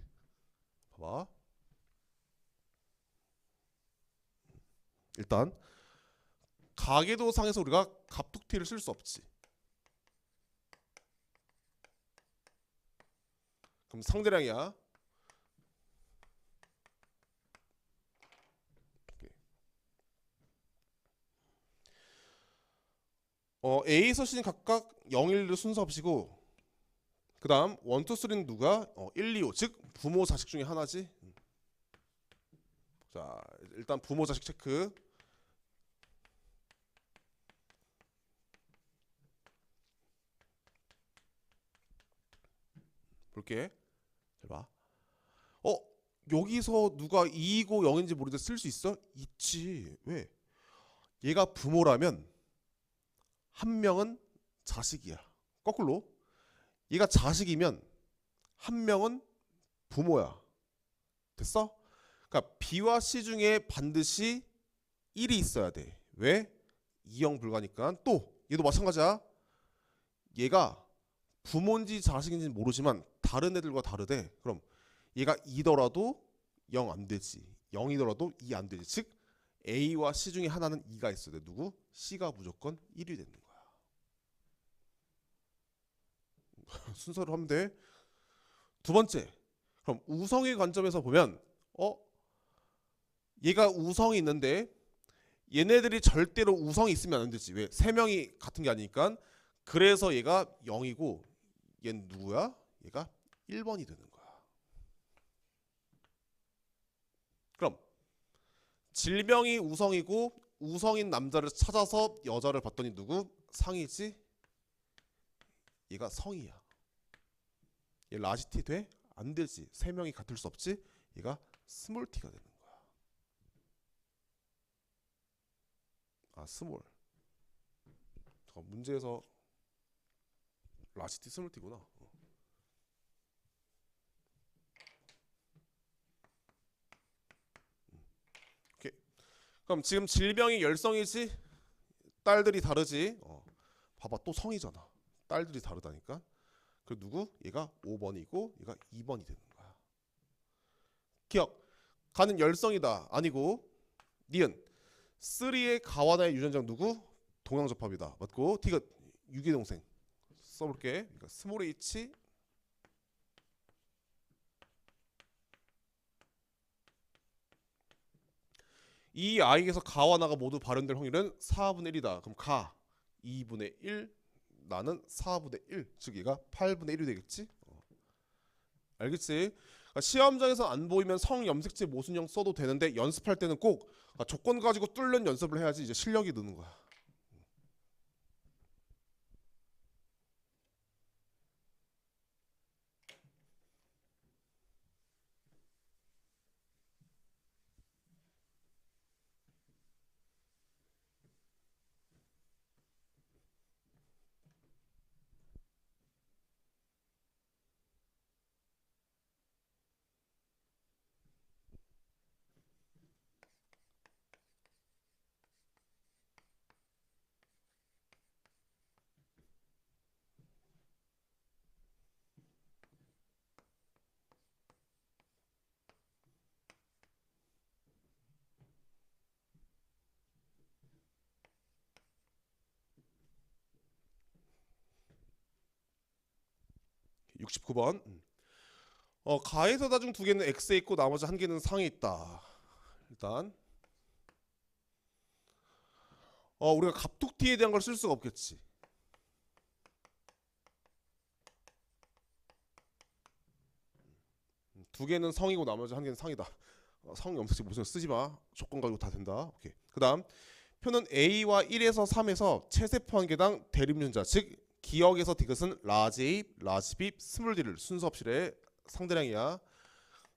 봐봐. 일단 가계도상에서 우리가 갑툭튀를 쓸 수 없지. 그럼 상대량이야. A에서 C는 각각 0, 1로 순서 없이고 그 다음 1, 2, 3는 누가? 1, 2, 5 즉 부모 자식 중에 하나지. 자 일단 부모 자식 체크. 볼게. 잘 봐. 여기서 누가 2이고 0인지 모르는데 쓸 수 있어? 있지. 왜? 얘가 부모라면 한 명은 자식이야. 거꾸로 얘가 자식이면 한 명은 부모야. 됐어? 그러니까 B와 C 중에 반드시 1이 있어야 돼. 왜? 2형 불가니까. 또 얘도 마찬가지야. 얘가 부모인지 자식인지 모르지만 다른 애들과 다르대. 그럼 얘가 2더라도 0 안 되지. 0이더라도 2 안 되지. 즉 A와 C 중에 하나는 2가 있어야 돼. 누구? C가 무조건 1이 되는 거야. 순서로 하면 돼. 두 번째. 그럼 우성의 관점에서 보면 얘가 우성이 있는데 얘네들이 절대로 우성이 있으면 안 되지. 왜? 세 명이 같은 게 아니니까. 그래서 얘가 0이고 얘는 누구야? 얘가 1번이 되는 거야. 그럼 질병이 우성이고 우성인 남자를 찾아서 여자를 봤더니 누구? 상이지? 얘가 성이야. 얘 라지티 돼? 안 되지. 세 명이 같을 수 없지? 얘가 스몰 t가 되는 거야. 스몰. 잠깐 문제에서 라지티 스몰 t구나. 오케이. 그럼 지금 질병이 열성이지? 딸들이 다르지? 봐봐 또 성이잖아. 딸들이 다르다니까. 그 누구? 얘가 5번이고 얘가 2번이 되는 거야. 기억. 가는 열성이다. 아니고 니은 3의 가와나의 유전자 누구? 동양접합이다. 맞고 T가 유기동생. 써볼게. 그러니까 스몰 h 이 아이에서 가와 나가 모두 발현될 확률은 4분의 1이다. 그럼 가 2분의 1 나는 4분의 1 즉 얘가 8분의 1이 되겠지? 알겠지? 그러니까 시험장에서 안 보이면 성염색체 모순형 써도 되는데 연습할 때는 꼭 조건 가지고 뚫는 연습을 해야지 이제 실력이 느는 거야. 69번. 가에서 다중 두 개는 x에 있고 나머지 한 개는 상에 있다. 일단 우리가 갑툭튀에 대한 걸 쓸 수가 없겠지. 두 개는 성이고 나머지 한 개는 상이다. 성이 없으면 무슨 쓰지 마. 조건 가지고 다 된다. 오케이. 그다음 표는 a와 1에서 3에서 최세포 한 개당 대립륜자 즉 기억에서 디귿은 라지 A, 라지 B, 스몰 d를 순서 없이래 상대량이야.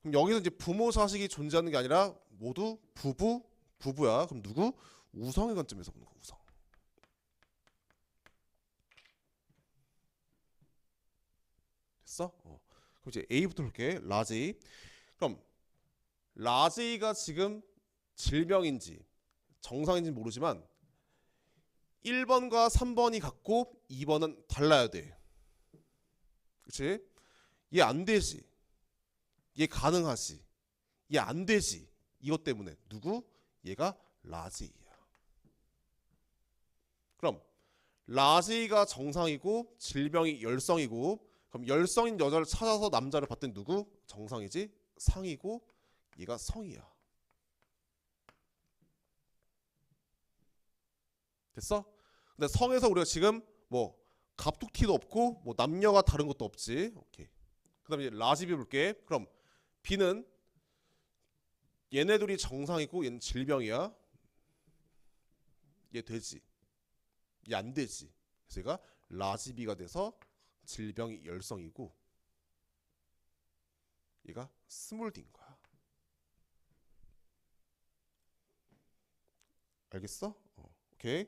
그럼 여기서 이제 부모 자식이 존재하는 게 아니라 모두 부부야. 그럼 누구? 우성의 관점에서 보는 거. 우성. 됐어? 그럼 이제 A부터 볼게. 라지. 그럼 라지가 지금 질병인지 정상인지 모르지만 1번과 3번이 같고 2번은 달라야 돼. 그치? 얘 안 되지. 얘 가능하지. 얘 안 되지. 이것 때문에 누구? 얘가 라지야. 그럼 라지가 정상이고 질병이 열성이고 그럼 열성인 여자를 찾아서 남자를 봤더니 누구? 정상이지. 상이고 얘가 성이야. 됐어? 근데 성에서 우리가 지금 뭐 갑툭튀도 없고 뭐 남녀가 다른 것도 없지. 오케이. 그다음에 이제 라지 B 볼게. 그럼 B는 얘네들이 정상이고 얘는 질병이야. 얘 되지. 얘 안 되지. 그래서 얘가 라지 B가 돼서 질병이 열성이고 얘가 스몰 D인 거야. 알겠어? 오케이.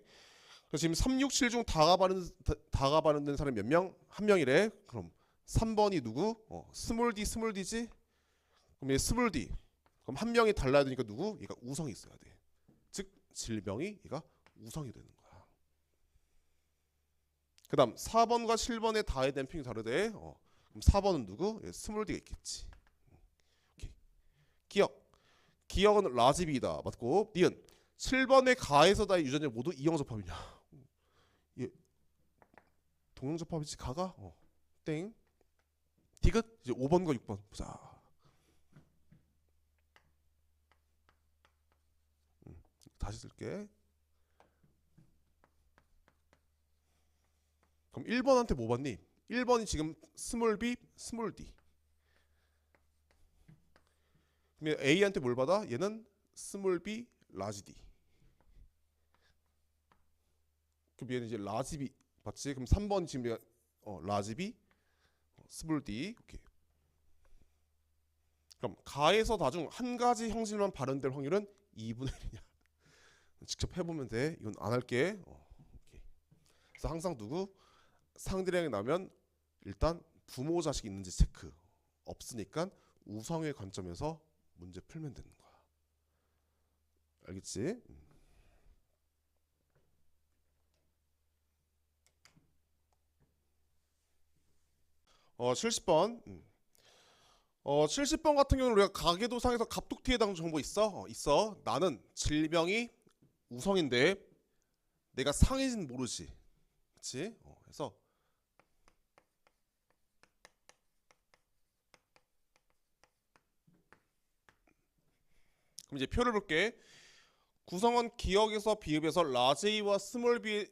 그래서 지금 3, 6, 7 중 다가 발현된 사람이 몇 명? 한 명이래. 그럼 3번이 누구? 스몰 D, 스몰 D지? 그럼 얘 스몰 D. 그럼 한 명이 달라야 되니까 누구? 얘가 우성이 있어야 돼. 즉 질병이 얘가 우성이 되는 거야. 그 다음 4번과 7번의 다의 댐핑이 다르대. 그럼 4번은 누구? 얘 스몰 D가 있겠지. 오케이. 기억은 라지 B다. 맞고 니은 7번의 가에서 다의 유전자 모두 이형접합이냐? 얘 동형접합이지 가가? 땡. 디귿 이제 5번과 6번 보자. 다시 쓸게. 그럼 1번한테 뭐 받니? 1번이 지금 스몰 b, 스몰 d. 그럼 A한테 뭘 받아? 얘는 스몰 b, 라지 d. 그럼 얘는 이제 라지 b 맞지? 그럼 3번 지금 라지 b, 스몰 d. 오케이. 그럼 가에서 다중 한 가지 형질만 발현될 확률은 2분의 1이냐? 직접 해보면 돼. 이건 안 할게. 오케이. 그래서 항상 누구? 상대량이 나면 일단 부모 자식이 있는지 체크. 없으니까 우성의 관점에서 문제 풀면 되는 거야. 알겠지? 70번. 70번 같은 경우는 우리가 가계도상에서 갑툭튀에 대한 정보 있어? 있어. 나는 질병이 우성인데 내가 상인지는 모르지. 그치? 그래서 그럼 이제 표를 볼게. 구성원 기억에서 비읍에서 라지 A와 스몰 B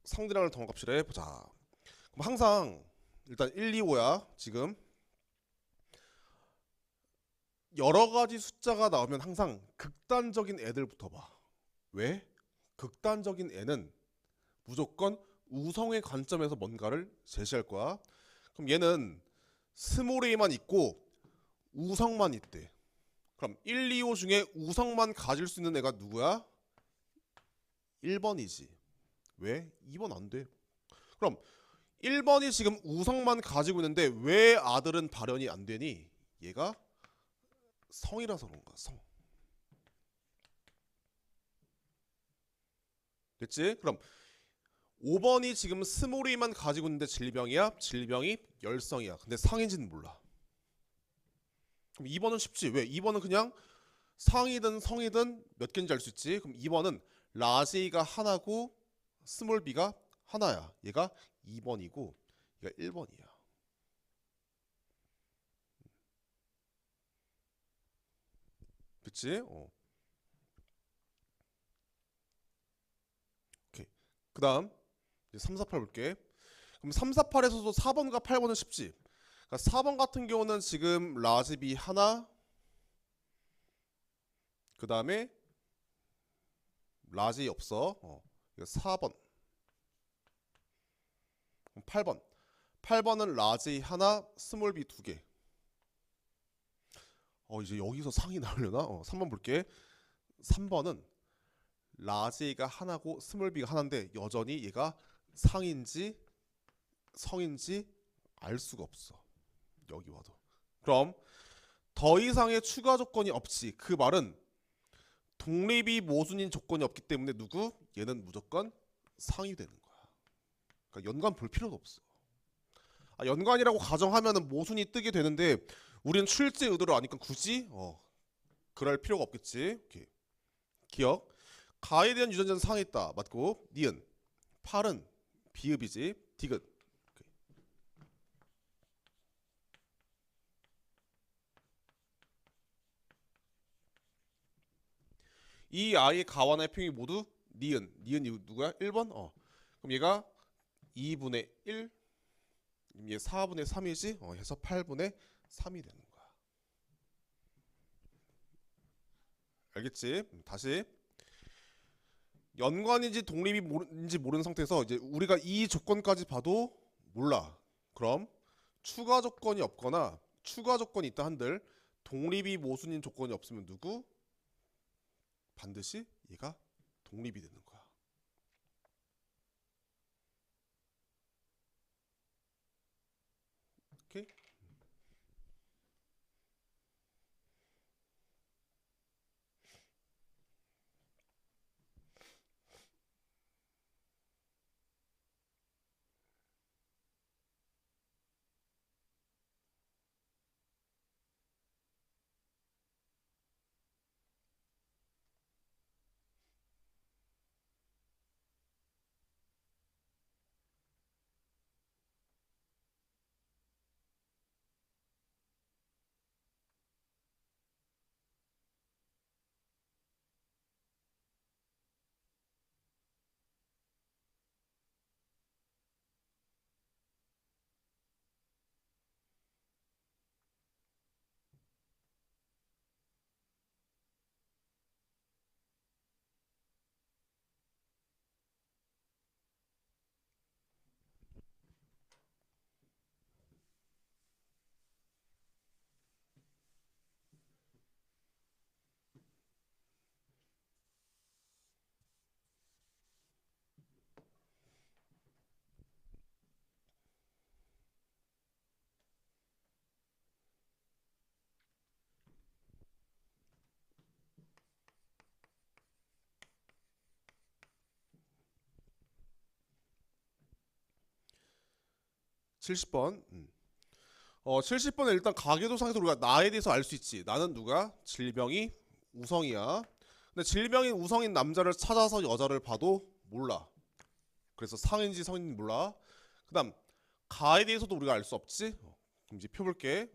상대량을 동합시래. 보자. 그럼 항상 일단 1, 2, 5야. 지금 여러 가지 숫자가 나오면 항상 극단적인 애들부터 봐. 왜? 극단적인 애는 무조건 우성의 관점에서 뭔가를 제시할 거야. 그럼 얘는 스몰 a만 있고 우성만 있대. 그럼 1, 2, 5 중에 우성만 가질 수 있는 애가 누구야? 1번이지. 왜? 2번 안 돼. 그럼 1번이 지금 우성만 가지고 있는데 왜 아들은 발현이 안 되니? 얘가 성이라서 그런 거야. 성. 됐지? 그럼 5번이 지금 스몰 a만 가지고 있는데 질병이야? 질병이 열성이야. 근데 상인지는 몰라. 그럼 2번은 쉽지. 왜? 2번은 그냥 상이든 성이든 몇 개인지 알 수 있지. 그럼 2번은 라지가 하나고 스몰 b가 하나야. 얘가 2번이고 얘가 1번이야. 그치? 오케이. 그 다음 3, 4, 8 볼게. 그럼 3, 4, 8에서도 4번과 8번은 쉽지. 그러니까 4번 같은 경우는 지금 라집이 하나, 그 다음에 라지 없어. 이거 4번. 8번. 8번은 라지 하나, 스몰 b 두 개. 이제 여기서 상이 나오려나? 3번 볼게. 3번은 라지가 하나고 스몰 b가 하나인데 여전히 얘가 상인지 성인지 알 수가 없어. 여기 와도. 그럼 더 이상의 추가 조건이 없지. 그 말은 독립이 모순인 조건이 없기 때문에 누구? 얘는 무조건 상이 되는 거야. 그러니까 연관 볼 필요도 없어. 연관이라고 가정하면은 모순이 뜨게 되는데 우리는 출제 의도를 아니까 굳이 그럴 필요가 없겠지. 오케이. 기억. 가에 대한 유전자는 상에 있다. 맞고. 니은. 8은 비읍이지. 디귿. 오케이. 이 아이의 가와나의 평이 모두 니은. 니은이 누구야? 1번? 그럼 얘가 2분의 1. 얘 4분의 3이지? 해서 8분의 3이 되는 거야. 알겠지? 다시. 연관인지 독립인지 모르는 상태에서 이제 우리가 이 조건까지 봐도 몰라. 그럼 추가 조건이 없거나 추가 조건이 있다 한들 독립이 모순인 조건이 없으면 누구? 반드시 얘가 독립이 되는 거야. 오케이? 70번. 70번은 일단 가계도상에서 우리가 나에 대해서 알 수 있지. 나는 누가? 질병이 우성이야. 근데 질병이 우성인 남자를 찾아서 여자를 봐도 몰라. 그래서 상인지 성인지 몰라. 그 다음 가에 대해서도 우리가 알 수 없지. 그럼 이제 표 볼게.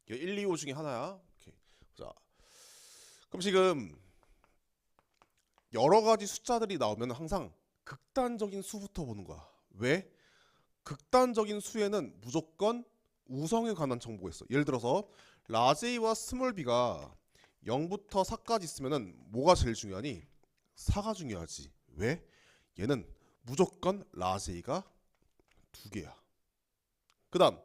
이게 1, 2, 5 중에 하나야. 오케이. 자, 그럼 지금 여러 가지 숫자들이 나오면 항상 극단적인 수부터 보는 거야. 왜? 극단적인 수에는 무조건 우성에 관한 정보가 있어. 예를 들어서 라제이와 스몰 b가 0부터 4까지 있으면은 뭐가 제일 중요하니? 4가 중요하지. 왜? 얘는 무조건 라제이가 두 개야. 그 다음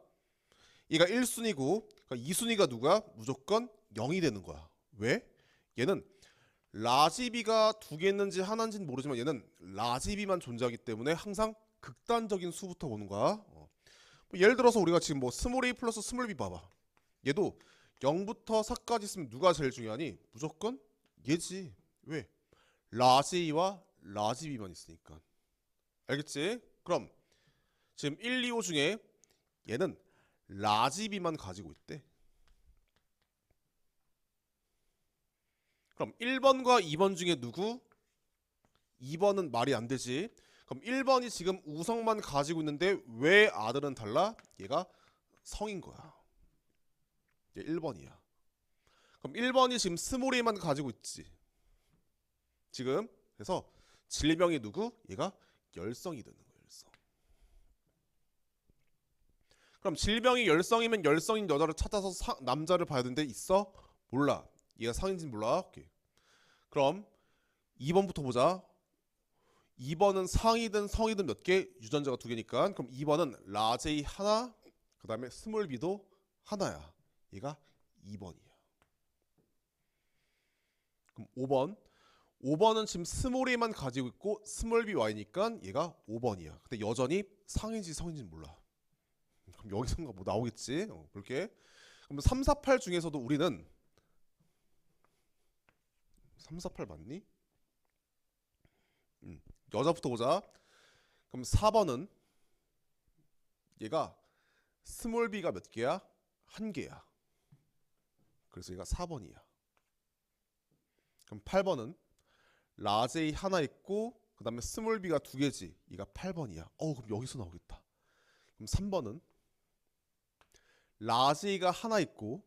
얘가 1순위고 그러니까 2순위가 누가? 무조건 0이 되는 거야. 왜? 얘는 라지비가 두 개 있는지 하나인지는 모르지만 얘는 라지비만 존재하기 때문에 항상 극단적인 수부터 보는 거야. 예를 들어서 우리가 지금 뭐 스몰 a 플러스 스몰 b 봐봐. 얘도 0부터 4까지 있으면 누가 제일 중요하니? 무조건 얘지. 왜? 라지 A와 라지 B만 있으니까. 알겠지? 그럼 지금 1, 2, 5 중에 얘는 라지 B만 가지고 있대. 그럼 1번과 2번 중에 누구? 2번은 말이 안 되지. 그럼 1번이 지금 우성만 가지고 있는데 왜 아들은 달라? 얘가 성인 거야. 얘 1번이야. 그럼 1번이 지금 스몰이만 가지고 있지. 지금 그래서 질병이 누구? 얘가 열성이 되는 거야. 열성. 그럼 질병이 열성이면 열성인 여자를 찾아서 남자를 봐야 되는데 있어? 몰라. 얘가 상인지는 몰라. 오케이. 그럼 2번부터 보자. 2번은 상이든 성이든 몇 개? 유전자가 두 개니까. 그럼 2번은 라제이 하나, 그 다음에 스몰 b도 하나야. 얘가 2번이야. 그럼 5번. 5번은 지금 스몰 a만 가지고 있고 스몰 b y니까 얘가 5번이야. 근데 여전히 상인지 성인지 몰라. 그럼 여기서인가 뭐 나오겠지. 그렇게. 그럼 3, 4, 8 중에서도 우리는 3, 4, 8 맞니? 여자부터 보자. 그럼 4번은 얘가 스몰 b가 몇 개야? 한 개야. 그래서 얘가 4번이야. 그럼 8번은 라제이 하나 있고 그 다음에 스몰 b가 두 개지. 얘가 8번이야. 그럼 여기서 나오겠다. 그럼 3번은 라제이가 하나 있고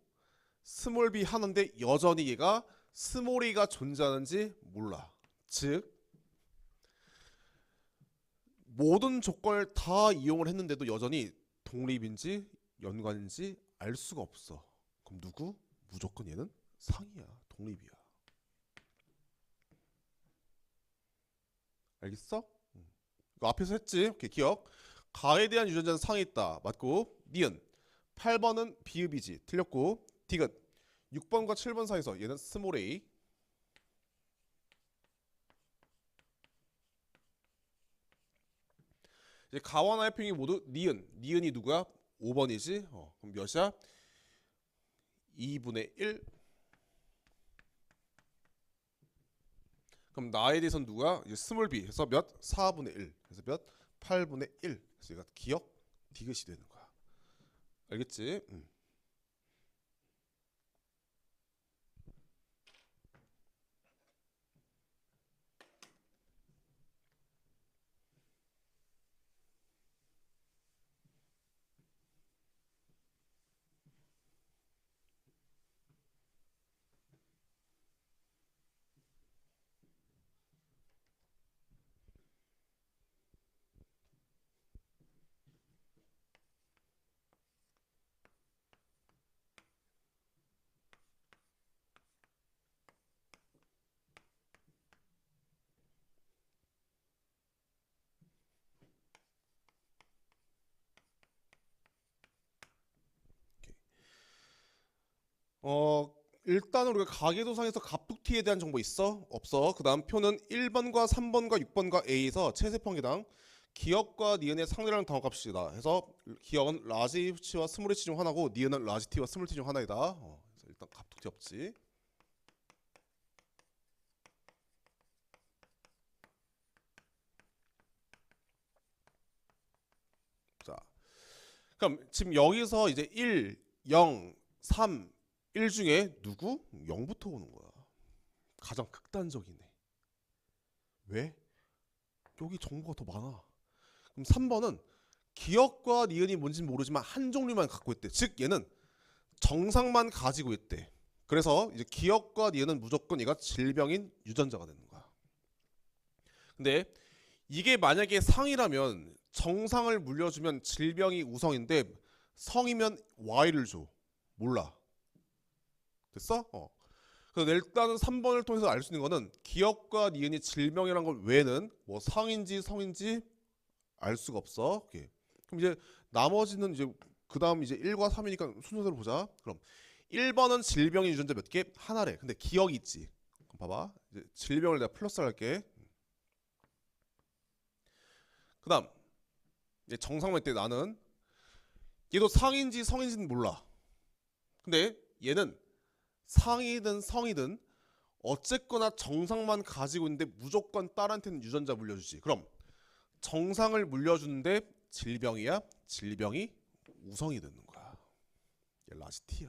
스몰 b 하나인데 여전히 얘가 스몰 a가 존재하는지 몰라. 즉 모든 조건을 다 이용을 했는데도 여전히 독립인지 연관인지 알 수가 없어. 그럼 누구? 무조건 얘는 상이야. 독립이야. 알겠어? 이거 앞에서 했지? 오케이, 기억. 가에 대한 유전자는 상에 있다. 맞고. 니은 8번은 비읍이지. 틀렸고. 디귿 6번과 7번 사이에서 얘는 스몰 a. 이제 가와 나이핑이 모두 니은. 니은이 누구야? 5번이지. 그럼 몇이야? 2분의 1. 그럼 나에 대해서는 누구야? 이제 스몰 b 해서 몇? 4분의 1. 그래서 몇? 8분의 1. 그래서 얘가 기억 디귿이 되는 거야. 알겠지? 일단 우리가 가계도상에서 갑툭튀에 대한 정보 있어? 없어. 그 다음 표는 1번과 3번과 6번과 A에서 채세평계당 기억과 니은의 상대랑 단어값이다. 해서 기억은 라지 H와 스몰 H 중 하나고 니은은 라지 T와 스몰 T 중 하나이다. 그래서 일단 갑툭튀 없지. 자, 그럼 지금 여기서 이제 1, 0, 3, 1 중에 누구? 0부터 오는 거야. 가장 극단적이네. 왜? 여기 정보가 더 많아. 그럼 3번은 기억과 니은이 뭔지는 모르지만 한 종류만 갖고 있대. 즉 얘는 정상만 가지고 있대. 그래서 이제 기억과 니은은 무조건 얘가 질병인 유전자가 되는 거야. 근데 이게 만약에 상이라면 정상을 물려주면 질병이 우성인데 성이면 Y를 줘. 몰라. 됐어? 그래서 일단은 3번을 통해서 알 수 있는 거는 기억과 니은이 질병이란 걸 외에는 뭐 상인지 성인지 알 수가 없어. 오케이. 그럼 이제 나머지는 이제 그 다음 이제 1과 3이니까 순서대로 보자. 그럼 1번은 질병의 유전자 몇 개? 하나래. 근데 기억이 있지. 그럼 봐봐. 이제 질병을 내가 플러스 할게. 그 다음 이제 정상만 때 나는 얘도 상인지 성인지는 몰라. 근데 얘는 상이든 성이든 어쨌거나 정상만 가지고 있는데 무조건 딸한테는 유전자 물려주지. 그럼 정상을 물려주는데 질병이야? 질병이 우성이 되는 거야. 얘 라지 T야.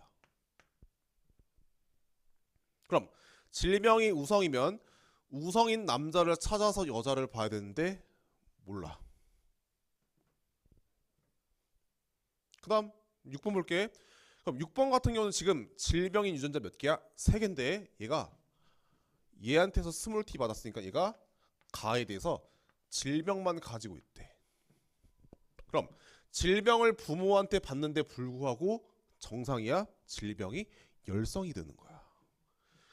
그럼 질병이 우성이면 우성인 남자를 찾아서 여자를 봐야 되는데 몰라. 그 다음 6번 볼게. 그럼 6번 같은 경우는 지금 질병인 유전자 몇 개야? 3개인데 얘가 얘한테서 스몰T 받았으니까 얘가 가에 대해서 질병만 가지고 있대. 그럼 질병을 부모한테 받는데 불구하고 정상이야? 질병이 열성이 되는 거야.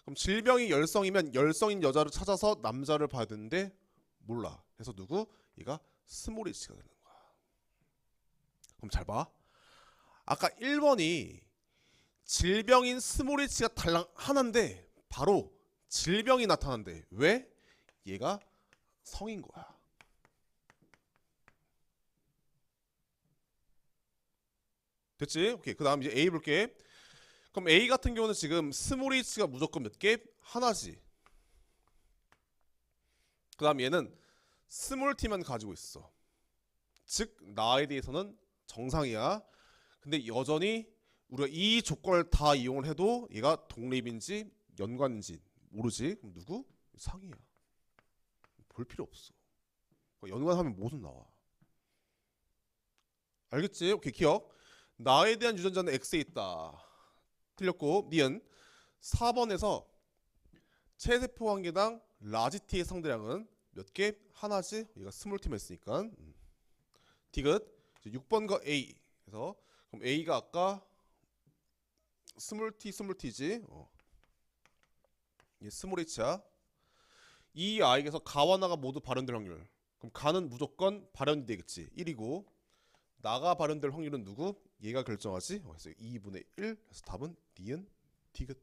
그럼 질병이 열성이면 열성인 여자를 찾아서 남자를 봐야 되는데 몰라. 그래서 누구? 얘가 스몰 H가 되는 거야. 그럼 잘 봐. 아까 1번이 질병인 스몰 H가 달랑 하나인데 바로 질병이 나타난대. 왜? 얘가 성인 거야. 됐지? 오케이. 그 다음 이제 A 볼게. 그럼 A 같은 경우는 지금 스몰 H가 무조건 몇 개? 하나지. 그 다음 얘는 스몰 T만 가지고 있어. 즉 나에 대해서는 정상이야. 근데 여전히 우리가 이 조건을 다 이용을 해도 얘가 독립인지 연관인지 모르지. 그럼 누구? 상이야. 볼 필요 없어. 연관하면 뭐든 나와. 알겠지? 오케이. 기억. 나에 대한 유전자는 X에 있다. 틀렸고 니은 4번에서 체세포 한 개당 라지 T의 상대량은 몇 개? 하나지? 얘가 스몰 T만 있으니까. 디귿 6번과 A. 그래서 그럼 A가 아까 스몰 T지. 얘 스몰 H야. 이 I에서 가와 나가 모두 발현될 확률. 그럼 가는 무조건 발현이 되겠지. 1이고 나가 발현될 확률은 누구? 얘가 결정하지. 그래서 2분의 1. 그래서 답은 니은 디귿.